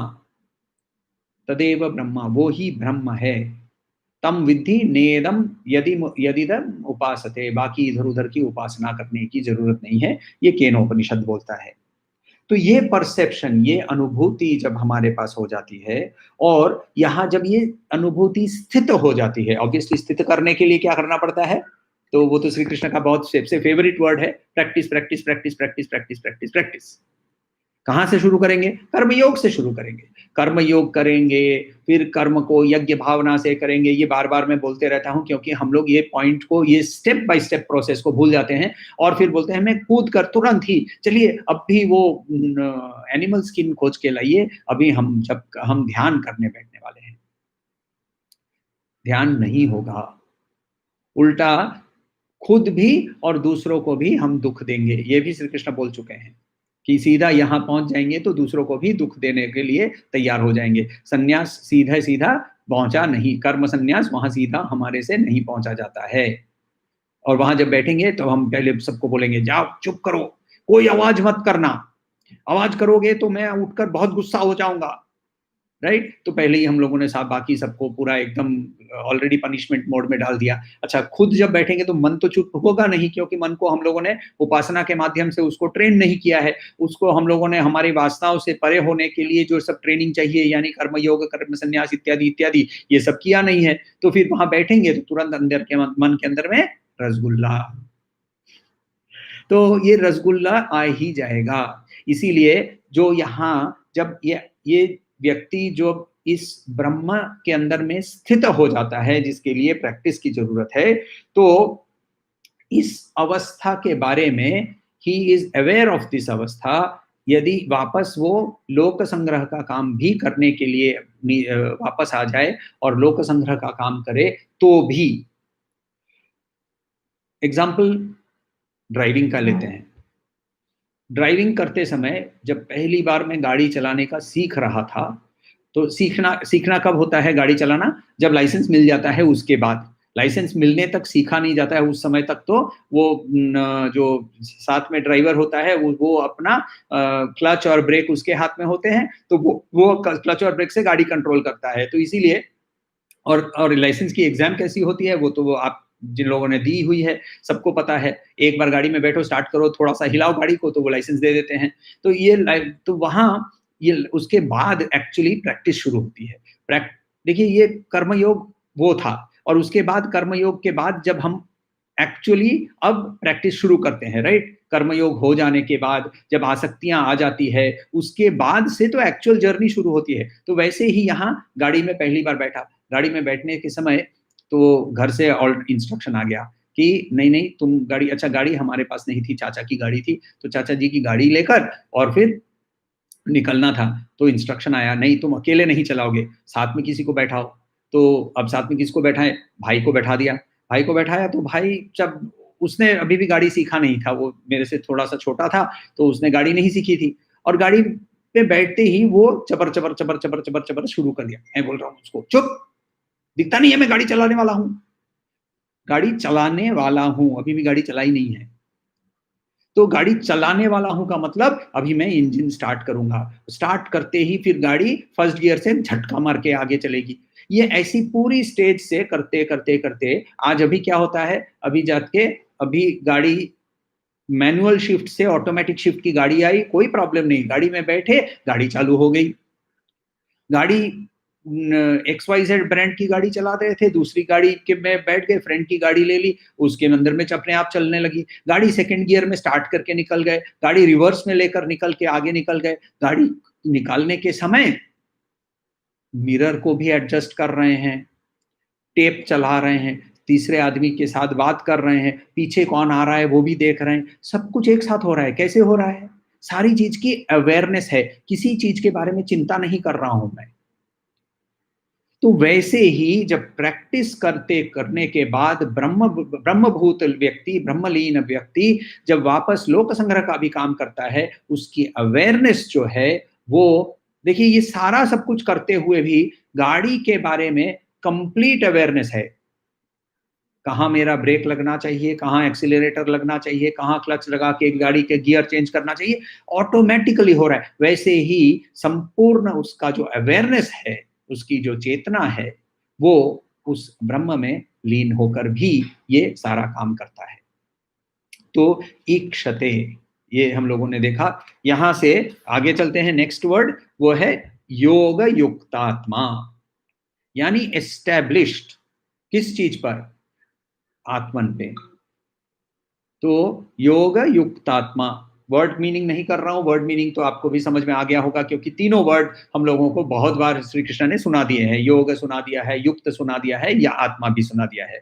तदेव ब्रह्म, वो ही ब्रह्म है। तम विद्धि नेदम यदिदम उपासते, बाकी इधर-उधर की उपासना करने की ज़रूरत नहीं है, ये केनोपनिषद बोलता है। तो ये परसेप्शन, ये अनुभूति जब हमारे पास हो जाती है और यहाँ जब ये अनुभूति स्थित हो जाती है, ऑब्वियसली स्थित करने के लिए क्या करना पड़ता है? तो वो तो श्री कृष्ण का बहुत सबसे फेवरेट वर्ड है, practice, practice, practice, practice, practice, practice, practice. कहाँ से शुरू करेंगे? कर्मयोग से शुरू करेंगे। कर्मयोग करेंगे, फिर कर्म को यज्ञ भावना से करेंगे। ये बार-बार मैं बोलते रहता हूँ क्योंकि हम लोग ये पॉइंट को, ये स्टेप बाय स्टेप प्रोसेस को भूल जाते हैं और फिर बोलते हैं मैं कूद कर तुरंत ही चलिए अब भी वो एनिमल स्किन खोज के लाइए, अभी हम ध्यान करने बैठने वाले हैं। ध्यान नहीं होगा। उल्टा खुद भी और दूसरों को भी हम दुःख देंगे। ये भी श्री कृष्ण बोल चुके हैं कि सीधा यहाँ पहुँच जाएँगे तो दूसरों को भी दुःख देने के लिए तैयार हो जाएँगे। संन्यास सीधा-सीधा पहुँचा नहीं, कर्म संन्यास वहाँ सीधा हमारे से नहीं पहुँचा जाता है। और वहाँ जब बैठेंगे तो हम पहले सबको बोलेंगे, "जाओ चुप करो, कोई आवाज़ मत करना। आवाज़ करोगे तो मैं उठकर बहुत गुस्सा हो जाऊँगा।" राइट? तो पहले ही हम लोगों ने बाकी सबको पूरा एकदम ऑलरेडी पनिशमेंट मोड में डाल दिया। अच्छा, खुद जब बैठेंगे तो मन तो चुप होगा नहीं क्योंकि मन को हम लोगों ने उपासना के माध्यम से उसको ट्रेन नहीं किया है। उसको हम लोगों ने हमारी वासनाओं से परे होने के लिए जो सब ट्रेनिंग चाहिए यानी कर्म योग, कर्म संन्यास इत्यादि, इत्यादि ये सब किया नहीं है। तो फिर वहाँ बैठेंगे तो तुरंत अंदर के मन के अंदर में रसगुल्ला। तो ये रसगुल्ला आ ही जाएगा। इसीलिए जो यहाँ जब ये व्यक्ति जो इस ब्रह्म के अंदर में स्थित हो जाता है, जिसके लिए प्रैक्टिस की ज़रूरत है, तो इस अवस्था के बारे में he is aware of this अवस्था। यदि वापस वो लोक संग्रह का काम भी करने के लिए वापस आ जाए और लोक संग्रह का काम करे, तो भी एग्ज़ाम्पल ड्राइविंग का लेते हैं। ड्राइविंग करते समय जब पहली बार मैं गाड़ी चलाने का सीख रहा था, तो सीखना सीखना कब होता है गाड़ी चलाना? जब लाइसेंस मिल जाता है उसके बाद। लाइसेंस मिलने तक सीखा नहीं जाता है, उस समय तक तो वो जो साथ में ड्राइवर होता है वो अपना क्लच और ब्रेक उसके हाथ में होते हैं, तो वो क्लच और ब्रेक से गाड़ी कंट्रोल करता है। तो इसीलिए और लाइसेंस की एग्ज़ाम कैसी होती है, वो तो वो आप जिन लोगों ने दी हुई है, सबको पता है। एक बार गाड़ी में बैठो, स्टार्ट करो, थोड़ा-सा हिलाओ गाड़ी को, तो वो लाइसेंस दे देते हैं। तो ये तो वहाँ ये उसके बाद एक्चुअली प्रैक्टिस शुरू होती है। प्रैक देखिए, ये कर्मयोग वो था और उसके बाद कर्मयोग के बाद जब हम एक्चुअली अब प्रैक्टिस शुरू करते हैं, राइट? कर्मयोग हो जाने के बाद जब आसक्तियाँ आ जाती है, उसके बाद से तो एक्चुअल जर्नी शुरू होती है। तो वैसे ही यहाँ गाड़ी में पहली बार बैठा, गाड़ी में बैठने के समय तो घर से और इंस्ट्रक्शन आ गया कि नहीं-नहीं तुम गाड़ी, अच्छा गाड़ी हमारे पास नहीं थी, चाचा की गाड़ी थी, तो चाचा जी की गाड़ी लेकर और फिर निकलना था। तो इंस्ट्रक्शन आया, नहीं तुम अकेले नहीं चलाओगे, साथ में किसी को बैठाओ। तो अब साथ में किसको बैठाएँ? भाई को बैठा दिया। भाई को बैठाया तो भाई जब उसने अभी भी गाड़ी सीखा नहीं था, वो मेरे से थोड़ा-सा छोटा था, तो उसने गाड़ी नहीं सीखी थी और गाड़ी पे बैठते ही वो चबर, चबर, चबर, चबर, चबर, चबर शुरू कर दिया। मैं बोल रहा हूँ उसको, "चुप! दिखता नहीं है मैं गाड़ी चलाने वाला हूँ।" गाड़ी चलाने वाला हूँ, अभी भी गाड़ी चलाई नहीं है। तो गाड़ी चलाने वाला हूं का मतलब अभी मैं इंजन स्टार्ट करूंगा, स्टार्ट करते ही फिर गाड़ी फर्स्ट गियर से झटका मार के आगे चलेगी। ये ऐसी पूरी स्टेज से करते करते करते आज अभी क्या होता है, अभी जाके अभी गाड़ी मैनुअल शिफ्ट से ऑटोमेटिक शिफ्ट की गाड़ी आई, कोई प्रॉब्लम नहीं, गाड़ी में बैठे गाड़ी चालू हो गई। गाड़ी XYZ ब्रांड की गाड़ी चला रहे थे, दूसरी गाड़ी के में बैठ गए, फ्रेंड की गाड़ी ले ली, उसके अंदर में अपने आप चलने लगी। गाड़ी सेकंड गियर में स्टार्ट करके निकल गए, गाड़ी रिवर्स में लेकर निकल के आगे निकल गए। गाड़ी निकालने के समय मिरर को भी एडजस्ट कर रहे हैं, टेप चला रहे हैं, तीसरे आदमी के साथ बात कर रहे हैं, पीछे कौन आ रहा है वो भी देख रहे हैं, सब कुछ एक साथ हो रहा है। कैसे हो रहा है? सारी चीज की अवेयरनेस है, किसी चीज के बारे में चिंता नहीं कर रहा हूं मैं। तो वैसे ही जब प्रैक्टिस करने के बाद ब्रह्मभूत व्यक्ति, ब्रह्मलीन व्यक्ति जब वापस लोक संग्रह का भी काम करता है, उसकी अवेयरनेस जो है वो, देखिए ये सारा सब कुछ करते हुए भी गाड़ी के बारे में कंप्लीट अवेयरनेस है। कहाँ मेरा ब्रेक लगना चाहिए, कहाँ एक्सीलरेटर लगना चाहिए, कहाँ क्लच लगा के गाड़ी के गियर चेंज करना चाहिए, ऑटोमेटिकली हो रहा है। वैसे ही संपूर्ण उसका जो अवेयरनेस है, उसकी जो चेतना है, वो उस ब्रह्म में लीन होकर भी ये सारा काम करता है। तो ईक्षते, ये हम लोगों ने देखा। यहां से आगे चलते हैं, नेक्स्ट वर्ड वो है योग युक्तात्मा, यानी एस्टैब्लिश्ड किस चीज पर? आत्मन पे। तो योग युक्तात्मा, वर्ड मीनिंग नहीं कर रहा हूं, वर्ड मीनिंग तो आपको भी समझ में आ गया होगा, क्योंकि तीनों वर्ड हम लोगों को बहुत बार श्री कृष्ण ने सुना दिए हैं। योग सुना दिया है, युक्त सुना दिया है, या आत्मा भी सुना दिया है।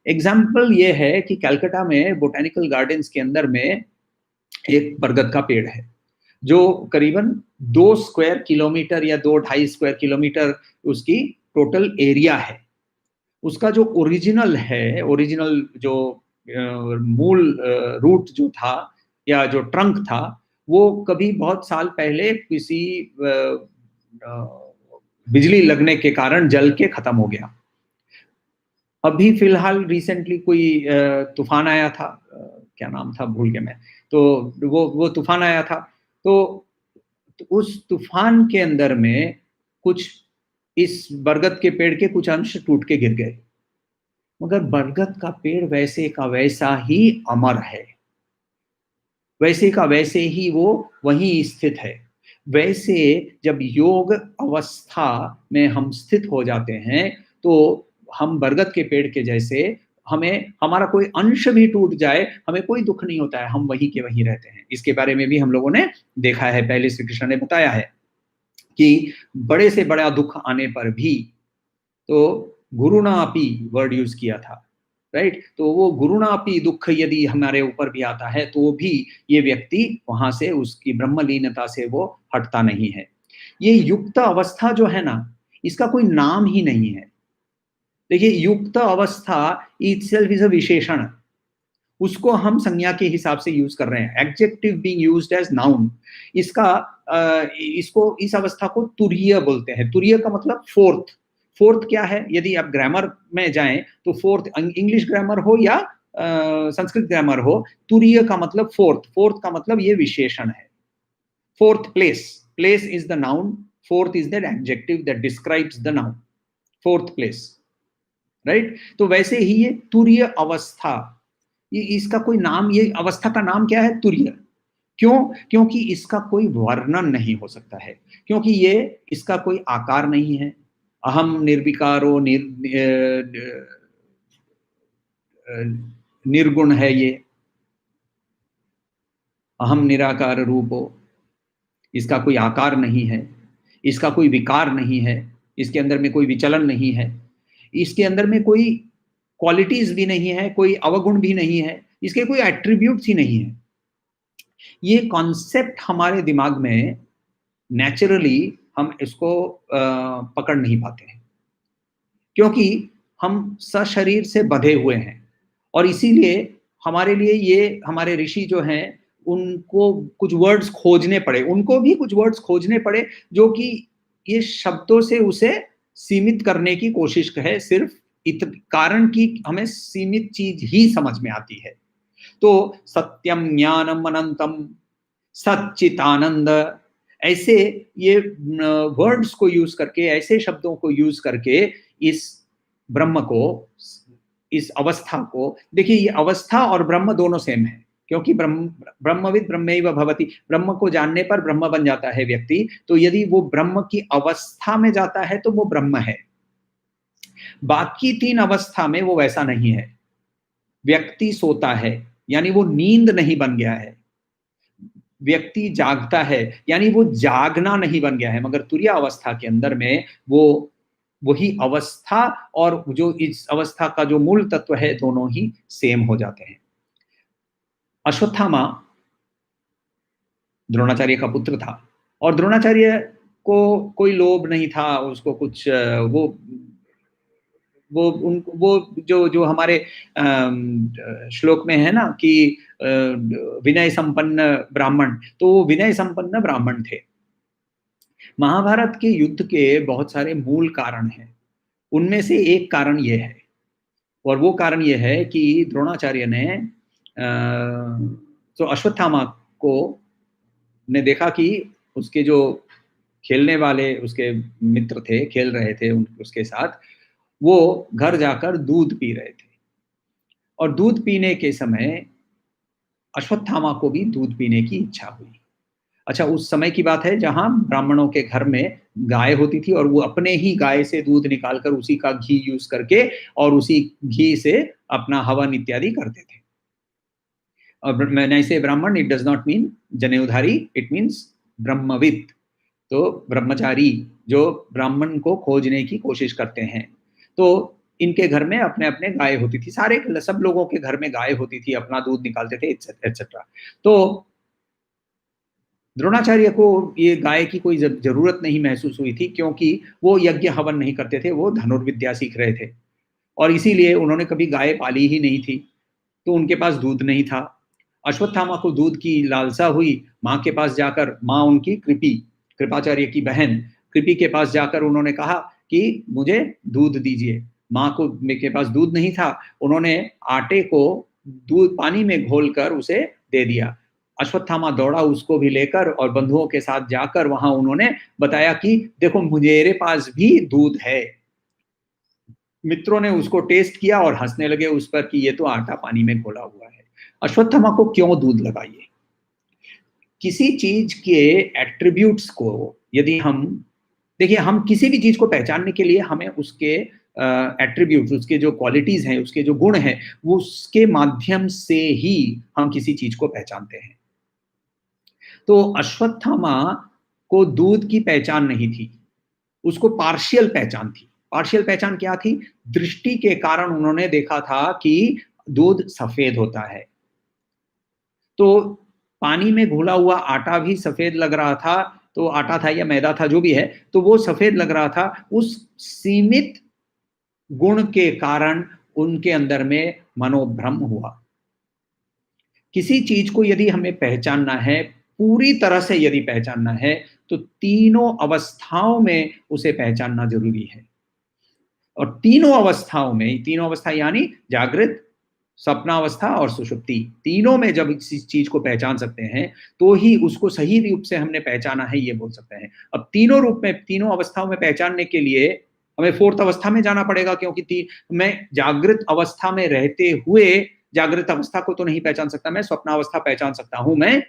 एग्जाम्पल ये है कि कलकत्ता में बोटेनिकल गार्डन्स के अंदर में एक बरगद का पेड़ है, जो करीबन 2 स्क्वायर किलोमीटर या 2-2.5 स्क्वायर किलोमीटर उसकी टोटल एरिया है। उसका जो ओरिजिनल जो मूल रूट जो था या जो ट्रंक था, वो कभी बहुत साल पहले किसी बिजली लगने के कारण जल के खत्म हो गया। अभी फिलहाल रिसेंटली कोई तूफान आया था, क्या नाम था भूल गया मैं, तो वो तूफान आया था। तो उस तूफान के अंदर में कुछ इस बरगद के पेड़ के कुछ अंश टूट के गिर गए, मगर बरगद का पेड़ वैसे का वैसा ही अमर है, वैसे का वैसे ही वो वहीं स्थित है। वैसे जब योग अवस्था में हम स्थित हो जाते हैं, तो हम बरगद के पेड़ के जैसे, हमें हमारा कोई अंश भी टूट जाए, हमें कोई दुख नहीं होता है, हम वहीं के वहीं रहते हैं। इसके बारे में भी हम लोगों ने देखा है, पहले श्री कृष्ण ने बताया है कि बड़े से बड़ा दुख आने पर भी, तो गुरुणापि वर्ड यूज किया था, राइट? तो वो गुरुणापि दुख यदि हमारे ऊपर भी आता है, तो भी ये व्यक्ति वहां से उसकी ब्रह्मलीनता से वो हटता नहीं है। ये युक्त अवस्था जो है ना, इसका कोई नाम ही नहीं है। देखिए, युक्त अवस्था इटसेल्फ इज अ विशेषण, उसको हम संज्ञा के हिसाब से यूज कर रहे हैं, adjective being used as noun. इसका इसको, इस अवस्था को तुरीय बोलते हैं। तुरीय का मतलब फोर्थ। फोर्थ क्या है? यदि आप ग्रामर में जाएं तो फोर्थ, इंग्लिश ग्रामर हो या संस्कृत ग्रामर हो, तुरीय का मतलब फोर्थ, फोर्थ का मतलब ये विशेषण है। Fourth place, place is the noun, fourth is the adjective that describes the noun, fourth place, right? तो वैसे ही ये तुरीय अवस्था, ये इसका कोई नाम, ये अवस्था का नाम क्या है? तुरीय। क्यों? क्योंकि इसका कोई वर्णन नहीं हो सकता है, क्योंकि ये, इसका कोई आकार नहीं है। अहम निर्विकारो निर्गुण है ये, अहम निराकार रूपो, इसका कोई आकार नहीं है, इसका कोई विकार नहीं है, इसके अंदर में कोई विचलन नहीं है, इसके अंदर में कोई क्वालिटीज भी नहीं है, कोई अवगुण भी नहीं है, इसके कोई एट्रीब्यूट्स ही नहीं है। ये कॉन्सेप्ट हमारे दिमाग में नेचुरली हम इसको पकड़ नहीं पाते हैं, क्योंकि हम सशरीर से बंधे हुए हैं। और इसीलिए हमारे लिए ये, हमारे ऋषि जो हैं, उनको कुछ वर्ड्स खोजने पड़े, उनको भी कुछ वर्ड्स खोजने पड़े, जो कि ये शब्दों से उसे सीमित करने की कोशिश है, सिर्फ कारण कि हमें सीमित चीज ही समझ में आती है। तो सत्यम ज्ञानम अनंतम, सच्चितानंद, ऐसे ये वर्ड्स को यूज करके, ऐसे शब्दों को यूज करके इस ब्रह्म को, इस अवस्था को, देखिए ये अवस्था और ब्रह्म दोनों सेम है, क्योंकि ब्रह्मविद ब्रह्मैव भवति, ब्रह्म को जानने पर ब्रह्म बन जाता है व्यक्ति। तो यदि वो ब्रह्म की अवस्था में जाता है तो वो ब्रह्म है। बाकी तीन अवस्था में वो वैसा नहीं है। व्यक्ति सोता है यानी वो नींद नहीं बन गया है, व्यक्ति जागता है यानी वो जागना नहीं बन गया है, मगर तुरीय अवस्था के अंदर में वो वही अवस्था और जो इस अवस्था का जो मूल तत्व है दोनों ही सेम हो जाते हैं। अश्वत्थामा द्रोणाचार्य का पुत्र था और द्रोणाचार्य को कोई लोभ नहीं था, उसको कुछ वो जो हमारे श्लोक में है ना कि विनय संपन्न ब्राह्मण, तो वो विनय संपन्न ब्राह्मण थे। महाभारत के युद्ध के बहुत सारे मूल कारण हैं, उनमें से एक कारण ये है, और वो कारण ये है कि द्रोणाचार्य ने तो अश्वत्थामा को ने देखा कि उसके जो खेलने वाले उसके मित्र थे, खेल रहे थे उसके साथ, वो घर जाकर दूध पी रहे थे और दूध पीने के समय अश्वत्थामा को भी दूध पीने की इच्छा हुई। अच्छा, उस समय की बात है जहां ब्राह्मणों के घर में गाय होती थी और वो अपने ही गाय से दूध निकालकर उसी का घी यूज करके और उसी घी से अपना हवन इत्यादि करते थे। और when I say Brahmin, it does not mean जनेऊधारी, इट मीन्स ब्रह्मविद, तो ब्रह्मचारी जो ब्राह्मण को खोजने की कोशिश करते हैं। तो इनके घर में अपने अपने गाय होती थी, सारे सब लोगों के घर में गाय होती थी, अपना दूध निकालते थे एटसेट्रा। तो द्रोणाचार्य को ये गाय की कोई जरूरत नहीं महसूस हुई थी, क्योंकि वो यज्ञ हवन नहीं करते थे, वो धनुर्विद्या सीख रहे थे और इसीलिए उन्होंने कभी गाय पाली ही नहीं थी, तो उनके पास दूध नहीं था। अश्वत्थामा को दूध की लालसा हुई, माँ के पास जाकर, माँ उनकी कृपाचार्य की बहन कृपी के पास जाकर उन्होंने कहा कि मुझे दूध दीजिए। माँ को के पास दूध नहीं था, उन्होंने आटे को दूध पानी में घोलकर उसे दे दिया। अश्वत्थामा दौड़ा उसको भी लेकर और बंधुओं के साथ जाकर वहां उन्होंने बताया कि देखो मेरे पास भी दूध है। मित्रों ने उसको टेस्ट किया और हंसने लगे उस पर कि ये तो आटा पानी में घोला हुआ है। अश्वत्थामा को क्यों दूध लगाइए? किसी चीज के एट्रीब्यूट्स को यदि हम देखिए, हम किसी भी चीज को पहचानने के लिए हमें उसके एट्रीब्यूट्स, उसके जो क्वालिटीज हैं, उसके जो गुण हैं, वो उसके माध्यम से ही हम किसी चीज को पहचानते हैं। तो अश्वत्थामा को दूध की पहचान नहीं थी, उसको पार्शियल पहचान थी। पार्शियल पहचान क्या थी? दृष्टि के कारण उन्होंने देखा था कि दूध सफेद होता है, तो पानी में घोला हुआ आटा भी सफेद लग रहा था, तो आटा था या मैदा था जो भी है, तो वो सफेद लग रहा था। उस सीमित गुण के कारण उनके अंदर में मनोभ्रम हुआ। किसी चीज को यदि हमें पहचानना है, पूरी तरह से यदि पहचानना है, तो तीनों अवस्थाओं में उसे पहचानना जरूरी है। और तीनों अवस्थाओं में, तीनों अवस्था यानी जागृत, स्वप्नावस्था और सुषुप्ति, तीनों में जब इस चीज को पहचान सकते हैं तो ही उसको सही रूप से हमने पहचाना है, ये बोल सकते हैं। अब तीनों रूप में, तीनों अवस्थाओं में पहचानने के लिए हमें फोर्थ अवस्था में जाना पड़ेगा, क्योंकि मैं जागृत अवस्था में रहते हुए जागृत अवस्था को तो नहीं पहचान सकता, मैं स्वप्नावस्था पहचान सकता हूं, मैं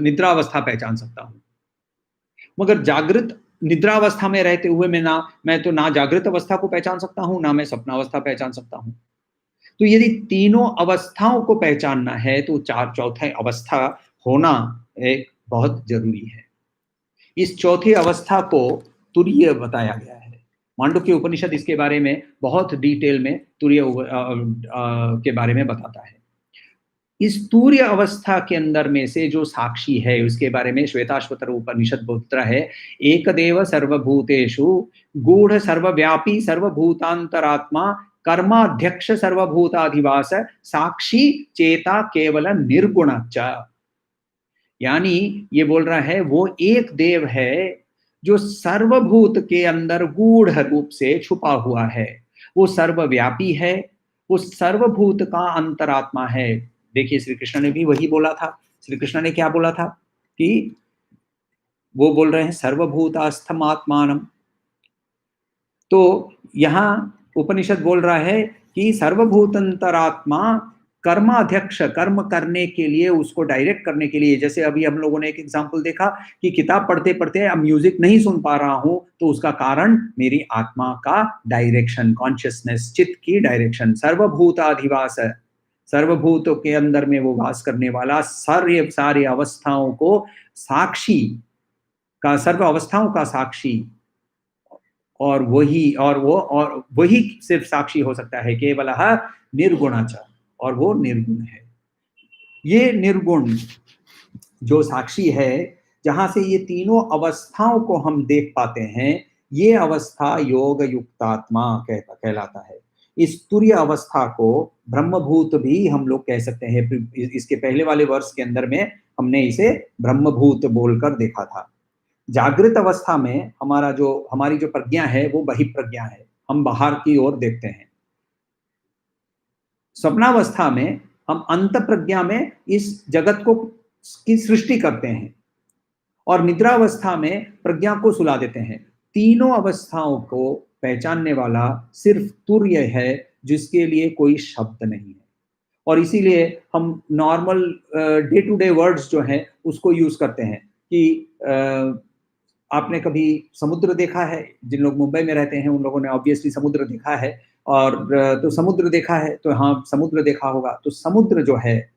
निद्रावस्था पहचान सकता हूं, मगर जागृत निद्रावस्था में रहते हुए मैं तो ना जागृत अवस्था को पहचान सकता हूं, ना मैं स्वप्नावस्था पहचान सकता हूं। तो यदि तीनों अवस्थाओं को पहचानना है तो चौथे अवस्था होना एक बहुत जरूरी है। इस चौथे अवस्था को तुरीय बताया गया है। मांडुक्य उपनिषद इसके बारे में बहुत डिटेल में तुरीय के बारे में बताता है। इस तुरीय अवस्था के अंदर में से जो साक्षी है उसके बारे में श्वेताश्वतर उपनिषद बोलता है, एकदेव सर्वभूतेषु गूढ़ सर्वव्यापी सर्वभूतांतरात्मा कर्माध्यक्ष सर्वभूताधिवास साक्षी चेता केवल निर्गुण। यानी ये बोल रहा है वो एक देव है जो सर्वभूत के अंदर गूढ़ रूप से छुपा हुआ है, वो सर्वव्यापी है वो सर्वभूत का अंतरात्मा है। देखिए श्री कृष्ण ने भी वही बोला था। श्री कृष्ण ने क्या बोला था कि वो बोल रहे हैं सर्वभूतास्थम आत्मानम। तो यहाँ उपनिषद बोल रहा है कि सर्वभूतंतरात्मा कर्माध्यक्ष, कर्म करने के लिए, उसको डायरेक्ट करने के लिए, जैसे अभी हम लोगों ने एक एग्जांपल देखा कि किताब पढ़ते पढ़ते अब म्यूजिक नहीं सुन पा रहा हूं, तो उसका कारण मेरी आत्मा का डायरेक्शन, कॉन्शियसनेस, चित्त की डायरेक्शन। सर्वभूताधिवास है, सर्वभूतों के अंदर में वो वास करने वाला, सारे सारे अवस्थाओं को साक्षी का, सर्व अवस्थाओं का साक्षी, और वही सिर्फ साक्षी हो सकता है, केवल निर्गुणाचा, और वो निर्गुण है। ये निर्गुण जो साक्षी है, जहां से ये तीनों अवस्थाओं को हम देख पाते हैं, ये अवस्था योग युक्तात्मा कहलाता है। इस तुर्य अवस्था को ब्रह्मभूत भी हम लोग कह सकते हैं। इसके पहले वाले वर्ष के अंदर में हमने इसे ब्रह्मभूत बोलकर देखा था। जागृत अवस्था में हमारी जो प्रज्ञा है वो बहिप्रज्ञा है, हम बाहर की ओर देखते हैं। स्वप्नावस्था में हम अंत प्रज्ञा में इस जगत को की सृष्टि करते हैं, और निद्रावस्था में प्रज्ञा को सुला देते हैं। तीनों अवस्थाओं को पहचानने वाला सिर्फ तुर्य है, जिसके लिए कोई शब्द नहीं है। और इसीलिए हम normal day to day words जो हैं उसको यूज करते हैं कि आपने कभी समुद्र देखा है? जिन लोग मुंबई में रहते हैं उन लोगों ने ऑब्वियसली समुद्र देखा है, और तो समुद्र देखा है तो हाँ, समुद्र देखा होगा। तो समुद्र जो है,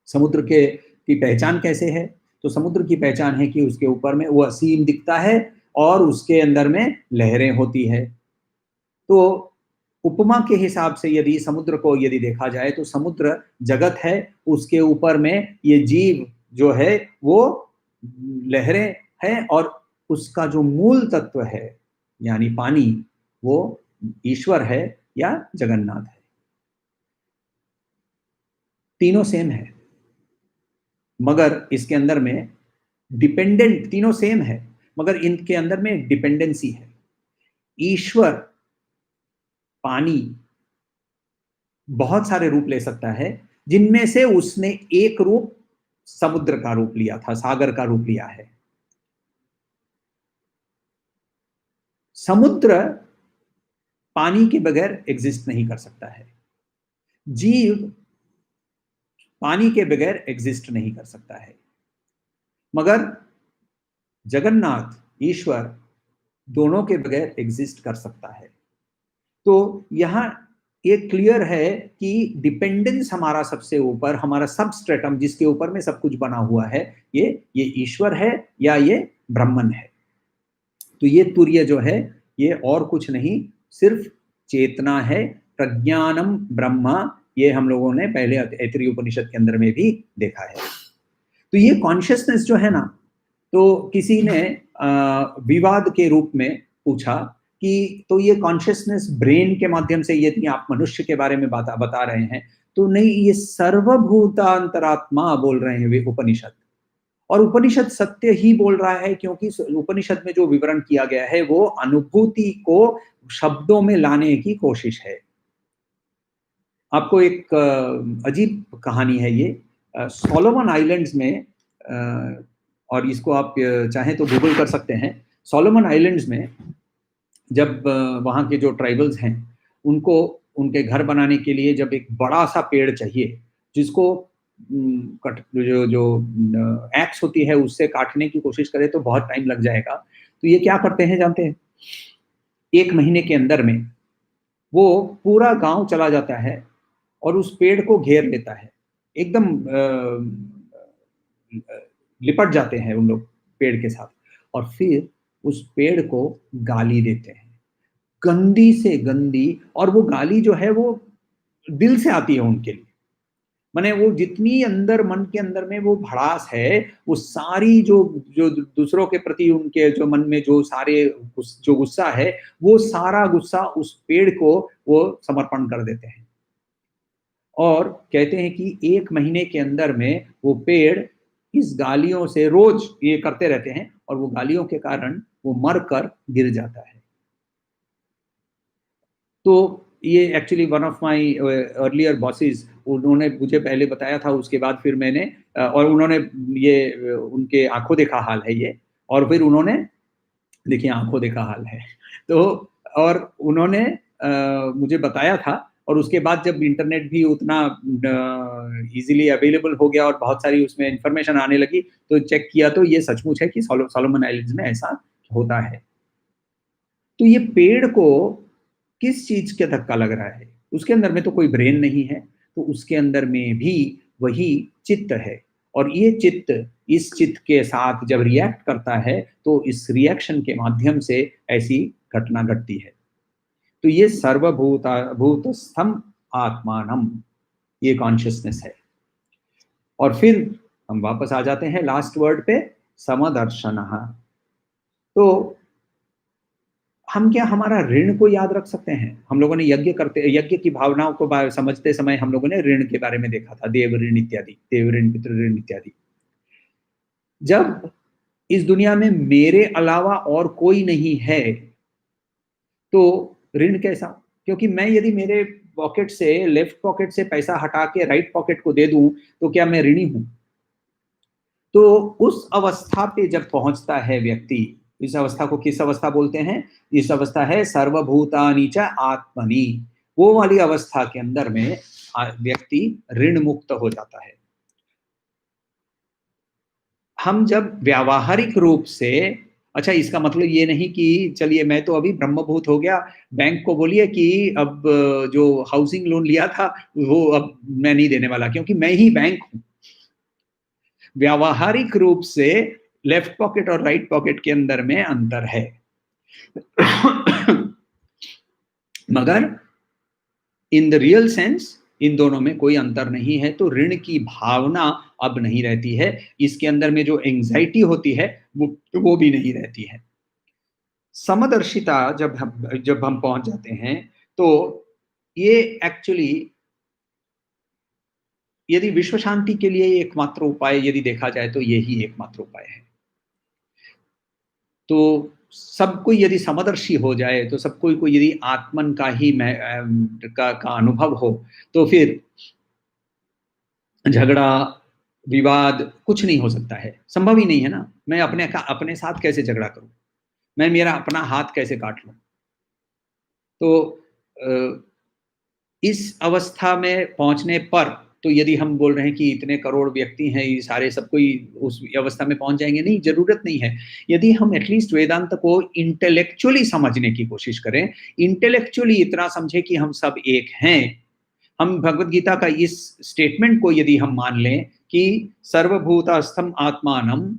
समुद्र के की पहचान कैसे है? तो समुद्र की पहचान है कि उसके ऊपर में वो असीम दिखता है और उसके अंदर में लहरें होती है। तो उपमा के हिसाब से यदि समुद्र को यदि देखा जाए तो समुद्र जगत है, उसके ऊपर में ये जीव जो है वो लहरें हैं, और उसका जो मूल तत्व है यानी पानी, वो ईश्वर है या जगन्नाथ है। तीनों सेम है, मगर इसके अंदर में डिपेंडेंट, तीनों सेम है मगर इनके अंदर में डिपेंडेंसी है। ईश्वर, पानी बहुत सारे रूप ले सकता है, जिनमें से उसने एक रूप समुद्र का रूप लिया था, सागर का रूप लिया है। समुद्र पानी के बगैर एग्जिस्ट नहीं कर सकता है, जीव पानी के बगैर एग्जिस्ट नहीं कर सकता है, मगर जगन्नाथ, ईश्वर, दोनों के बगैर एग्जिस्ट कर सकता है। तो यहां ये क्लियर है कि डिपेंडेंस हमारा सबसे ऊपर, हमारा सबस्ट्रेटम जिसके ऊपर में सब कुछ बना हुआ है, ये ईश्वर है या ये ब्रह्मन है। तो ये तुर्य जो है ये और कुछ नहीं, सिर्फ चेतना है। प्रज्ञानम ब्रह्मा, ये हम लोगों ने पहले ऐतरेय उपनिषद के अंदर में भी देखा है। तो ये कॉन्शियसनेस जो है ना, तो किसी ने विवाद के रूप में पूछा कि तो ये कॉन्शियसनेस ब्रेन के माध्यम से यदि आप मनुष्य के बारे में बता रहे हैं, तो नहीं, ये सर्वभूतांतरात्मा बोल रहे हैं वे उपनिषद। और उपनिषद सत्य ही बोल रहा है, क्योंकि उपनिषद में जो विवरण किया गया है वो अनुभूति को शब्दों में लाने की कोशिश है। आपको एक अजीब कहानी है ये। सोलोमन आइलैंड्स में, और इसको आप चाहें तो गूगल कर सकते हैं। सोलोमन आइलैंड्स में जब वहाँ के जो ट्राइबल्स हैं, उनको उनके घर बनाने के लिए जब एक बड़ा सा पेड़ चाहिए, जिसको जो एक्स होती है उससे काटने की कोशिश करें तो बहुत टाइम लग जाएगा। तो ये क्या करते हैं जानते हैं? 1 महीने के अंदर में वो पूरा गांव चला जाता है और उस पेड़ को घेर लेता है। एकदम लिपट जाते हैं उन लोग पेड़ के साथ, और फिर उस पेड़ को गाली देते हैं, गंदी से गंदी। और वो गाली जो है वो दिल से आती है उनके लिए। माने वो जितनी अंदर मन के अंदर में वो भड़ास है, वो सारी जो जो दूसरों के प्रति उनके जो मन में जो सारे जो गुस्सा है, वो सारा गुस्सा उस पेड़ को वो समर्पण कर देते हैं। और कहते हैं कि 1 महीने के अंदर में वो पेड़ इस गालियों से रोज ये करते रहते हैं, और वो गालियों के कारण वो मर कर गिर जाता है। तो ये actually one of my earlier bosses, उन्होंने मुझे पहले बताया था, उसके बाद फिर मैंने और उन्होंने ये उनके आँखों देखा हाल है ये, और फिर उन्होंने देखिए आँखों देखा हाल है। तो और उन्होंने मुझे बताया था, और उसके बाद जब इंटरनेट भी उतना ईज़िली अवेलेबल हो गया और बहुत सारी उसमें इन्फॉर्मेशन आने लगी, तो चेक किया तो ये सचमुच है कि सोलोमन आइलैंड्स में ऐसा होता है। तो ये पेड़ को किस चीज़ का धक्का लग रहा है? उसके अंदर में तो कोई ब्रेन नहीं है, तो उसके अंदर में भी वही चित्त है, और ये चित्त इस चित्त के साथ जब रिएक्ट करता है, तो इस रिएक्शन के माध्यम से ऐसी घटना घटती है। तो ये भूतस्थम आत्मानम, ये कॉन्शियसनेस है। और फिर हम वापस आ जाते हैं लास्ट वर्ड पे, समदर्शनः। तो हम क्या हमारा ऋण को याद रख सकते हैं? हम लोगों ने यज्ञ की भावनाओं को समझते समय हम लोगों ने ऋण के बारे में देखा था, देव ऋण इत्यादि, देव ऋण, पितृ ऋण इत्यादि। जब इस दुनिया में मेरे अलावा और कोई नहीं है, तो ऋण कैसा? क्योंकि मैं यदि मेरे पॉकेट से, लेफ्ट पॉकेट से पैसा हटा के राइट पॉकेट को दे दूँ, तो क्या मैं ऋणी हूँ? तो उस अवस्था पे जब पहुंचता है व्यक्ति, इस अवस्था को किस अवस्था बोलते हैं? इस अवस्था है सर्वभूतानि च आत्मनि। वो वाली अवस्था के अंदर में व्यक्ति ऋण मुक्त हो जाता है। हम जब व्यावहारिक रूप से, अच्छा इसका मतलब ये नहीं कि चलिए मैं तो अभी ब्रह्मभूत हो गया, बैंक को बोलिए कि अब जो हाउसिंग लोन लिया था वो अब मैं नहीं देने वाला, क्योंकि मैं ही बैंक हूँ। व्यावहारिक रूप से लेफ्ट पॉकेट और राइट पॉकेट के अंदर में अंतर है। मगर in the real sense in दोनों में कोई अंतर नहीं है, तो ऋण की भावना अब नहीं रहती है। इसके अंदर में जो एंग्जाइटी होती है वो भी नहीं रहती है। समदर्शिता जब हम पहुंच जाते हैं, तो ये एक्चुअली, यदि विश्व शांति के लिए एकमात्र उपाय यदि देखा जाए तो यही एकमात्र उपाय है। तो सब कोई यदि समदर्शी हो जाए, तो सब कोई को यदि आत्मन का ही का अनुभव हो, तो फिर झगड़ा, विवाद कुछ नहीं हो सकता है, संभव ही नहीं है ना। मैं अपने साथ कैसे झगड़ा करूँ? मैं मेरा अपना हाथ कैसे काट लूँ? तो अ, इस अवस्था में पहुँचने पर, तो यदि हम बोल रहे हैं कि इतने करोड़ व्यक्ति हैं, ये सारे सब कोई उस अवस्था में पहुँच जाएँगे, नहीं, ज़रूरत नहीं है। यदि हम एटलीस्ट वेदांत को इंटेलेक्चुअली समझने की कोशिश करें, इंटेलेक्चुअली इतना समझें कि हम सब एक हैं, हम भगवद गीता का इस स्टेटमेंट को यदि हम मान लें कि सर्वभूतास्थम आत्मानम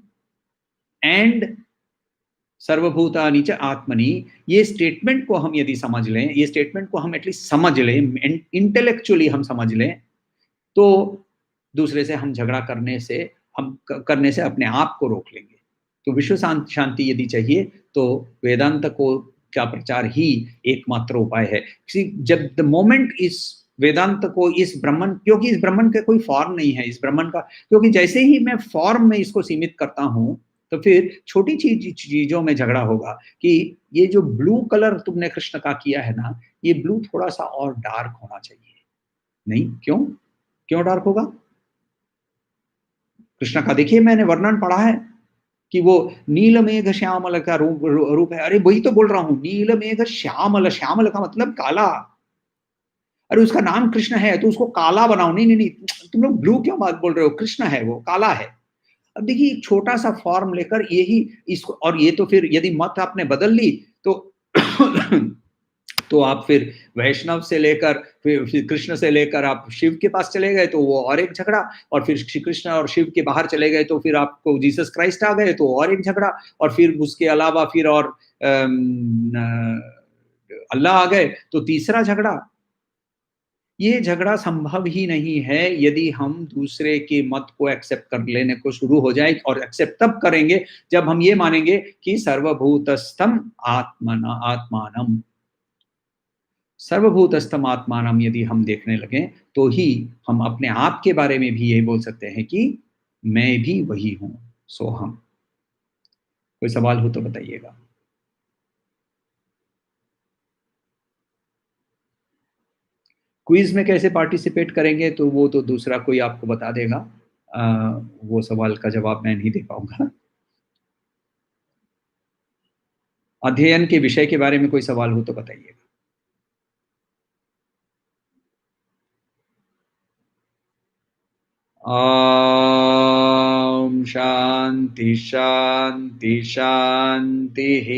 एंड सर्वभूतानि च आत्मनि, ये स्टेटमेंट को हम यदि समझ लें, ये स्टेटमेंट को हम एटलीस्ट समझ लें, इंटेलेक्चुअली हम समझ लें, तो दूसरे से हम झगड़ा करने से अपने आप को रोक लेंगे। तो विश्व शांति यदि चाहिए, तो वेदांत को का प्रचार ही एकमात्र उपाय है। जब द मोमेंट इस वेदांत को, इस ब्रह्मन, क्योंकि इस ब्रह्मन का कोई फॉर्म नहीं है, इस ब्रह्मन का, क्योंकि जैसे ही मैं फॉर्म में इसको सीमित करता हूँ, तो फिर छोटी चीज़ों में झगड़ा होगा कि ये जो ब्लू कलर तुमने कृष्ण का किया है ना, ये ब्लू थोड़ा-सा और डार्क होना चाहिए। नहीं, क्यों? क्यों डार्क होगा? कृष्ण का देखिए मैंने वर्णन पढ़ा है कि वो नील मेघ श्यामल का रूप है। अरे वही तो बोल रहा हूँ, नील मेघ श्यामल, श्यामल का मतलब काला। अरे उसका नाम कृष्ण है, तो उसको काला बनाओ। नहीं, नहीं, नहीं, तुम लोग ब्लू क्यों बात बोल रहे हो? कृष्ण है वो, काला है। अब देखिए एक छोटा-सा फॉर्म लेकर यही इसको, और ये तो फिर यदि मत आपने बदल ली, तो तो आप फिर वैष्णव से लेकर फिर कृष्ण से लेकर आप शिव के पास चले गए, तो वो और एक झगड़ा, और फिर श्री कृष्ण और शिव के बाहर चले गए, तो फिर आपको जीसस क्राइस्ट आ गए, तो और एक झगड़ा, और फिर उसके अलावा फिर और अल्लाह आ गए, तो तीसरा झगड़ा। ये झगड़ा संभव ही नहीं है यदि हम दूसरे के मत को एक्सेप्ट कर लेने को शुरू हो जाए, और एक्सेप्ट तब करेंगे जब हम ये मानेंगे कि सर्वभूतस्थम आत्मानम, सर्वभूतस्थम आत्मानम यदि हम देखने लगें, तो ही हम अपने आप के बारे में भी यही बोल सकते हैं कि मैं भी वही हूँ, सो हम। कोई सवाल हो तो बताइएगा। क्विज़ में कैसे पार्टिसिपेट करेंगे तो वो तो दूसरा कोई आपको बता देगा। अ, वो सवाल का जवाब मैं नहीं दे पाऊँगा। अध्ययन के विषय के बारे में कोई सवाल हो तो बताइएगा। शांति, शांति, शांतिः।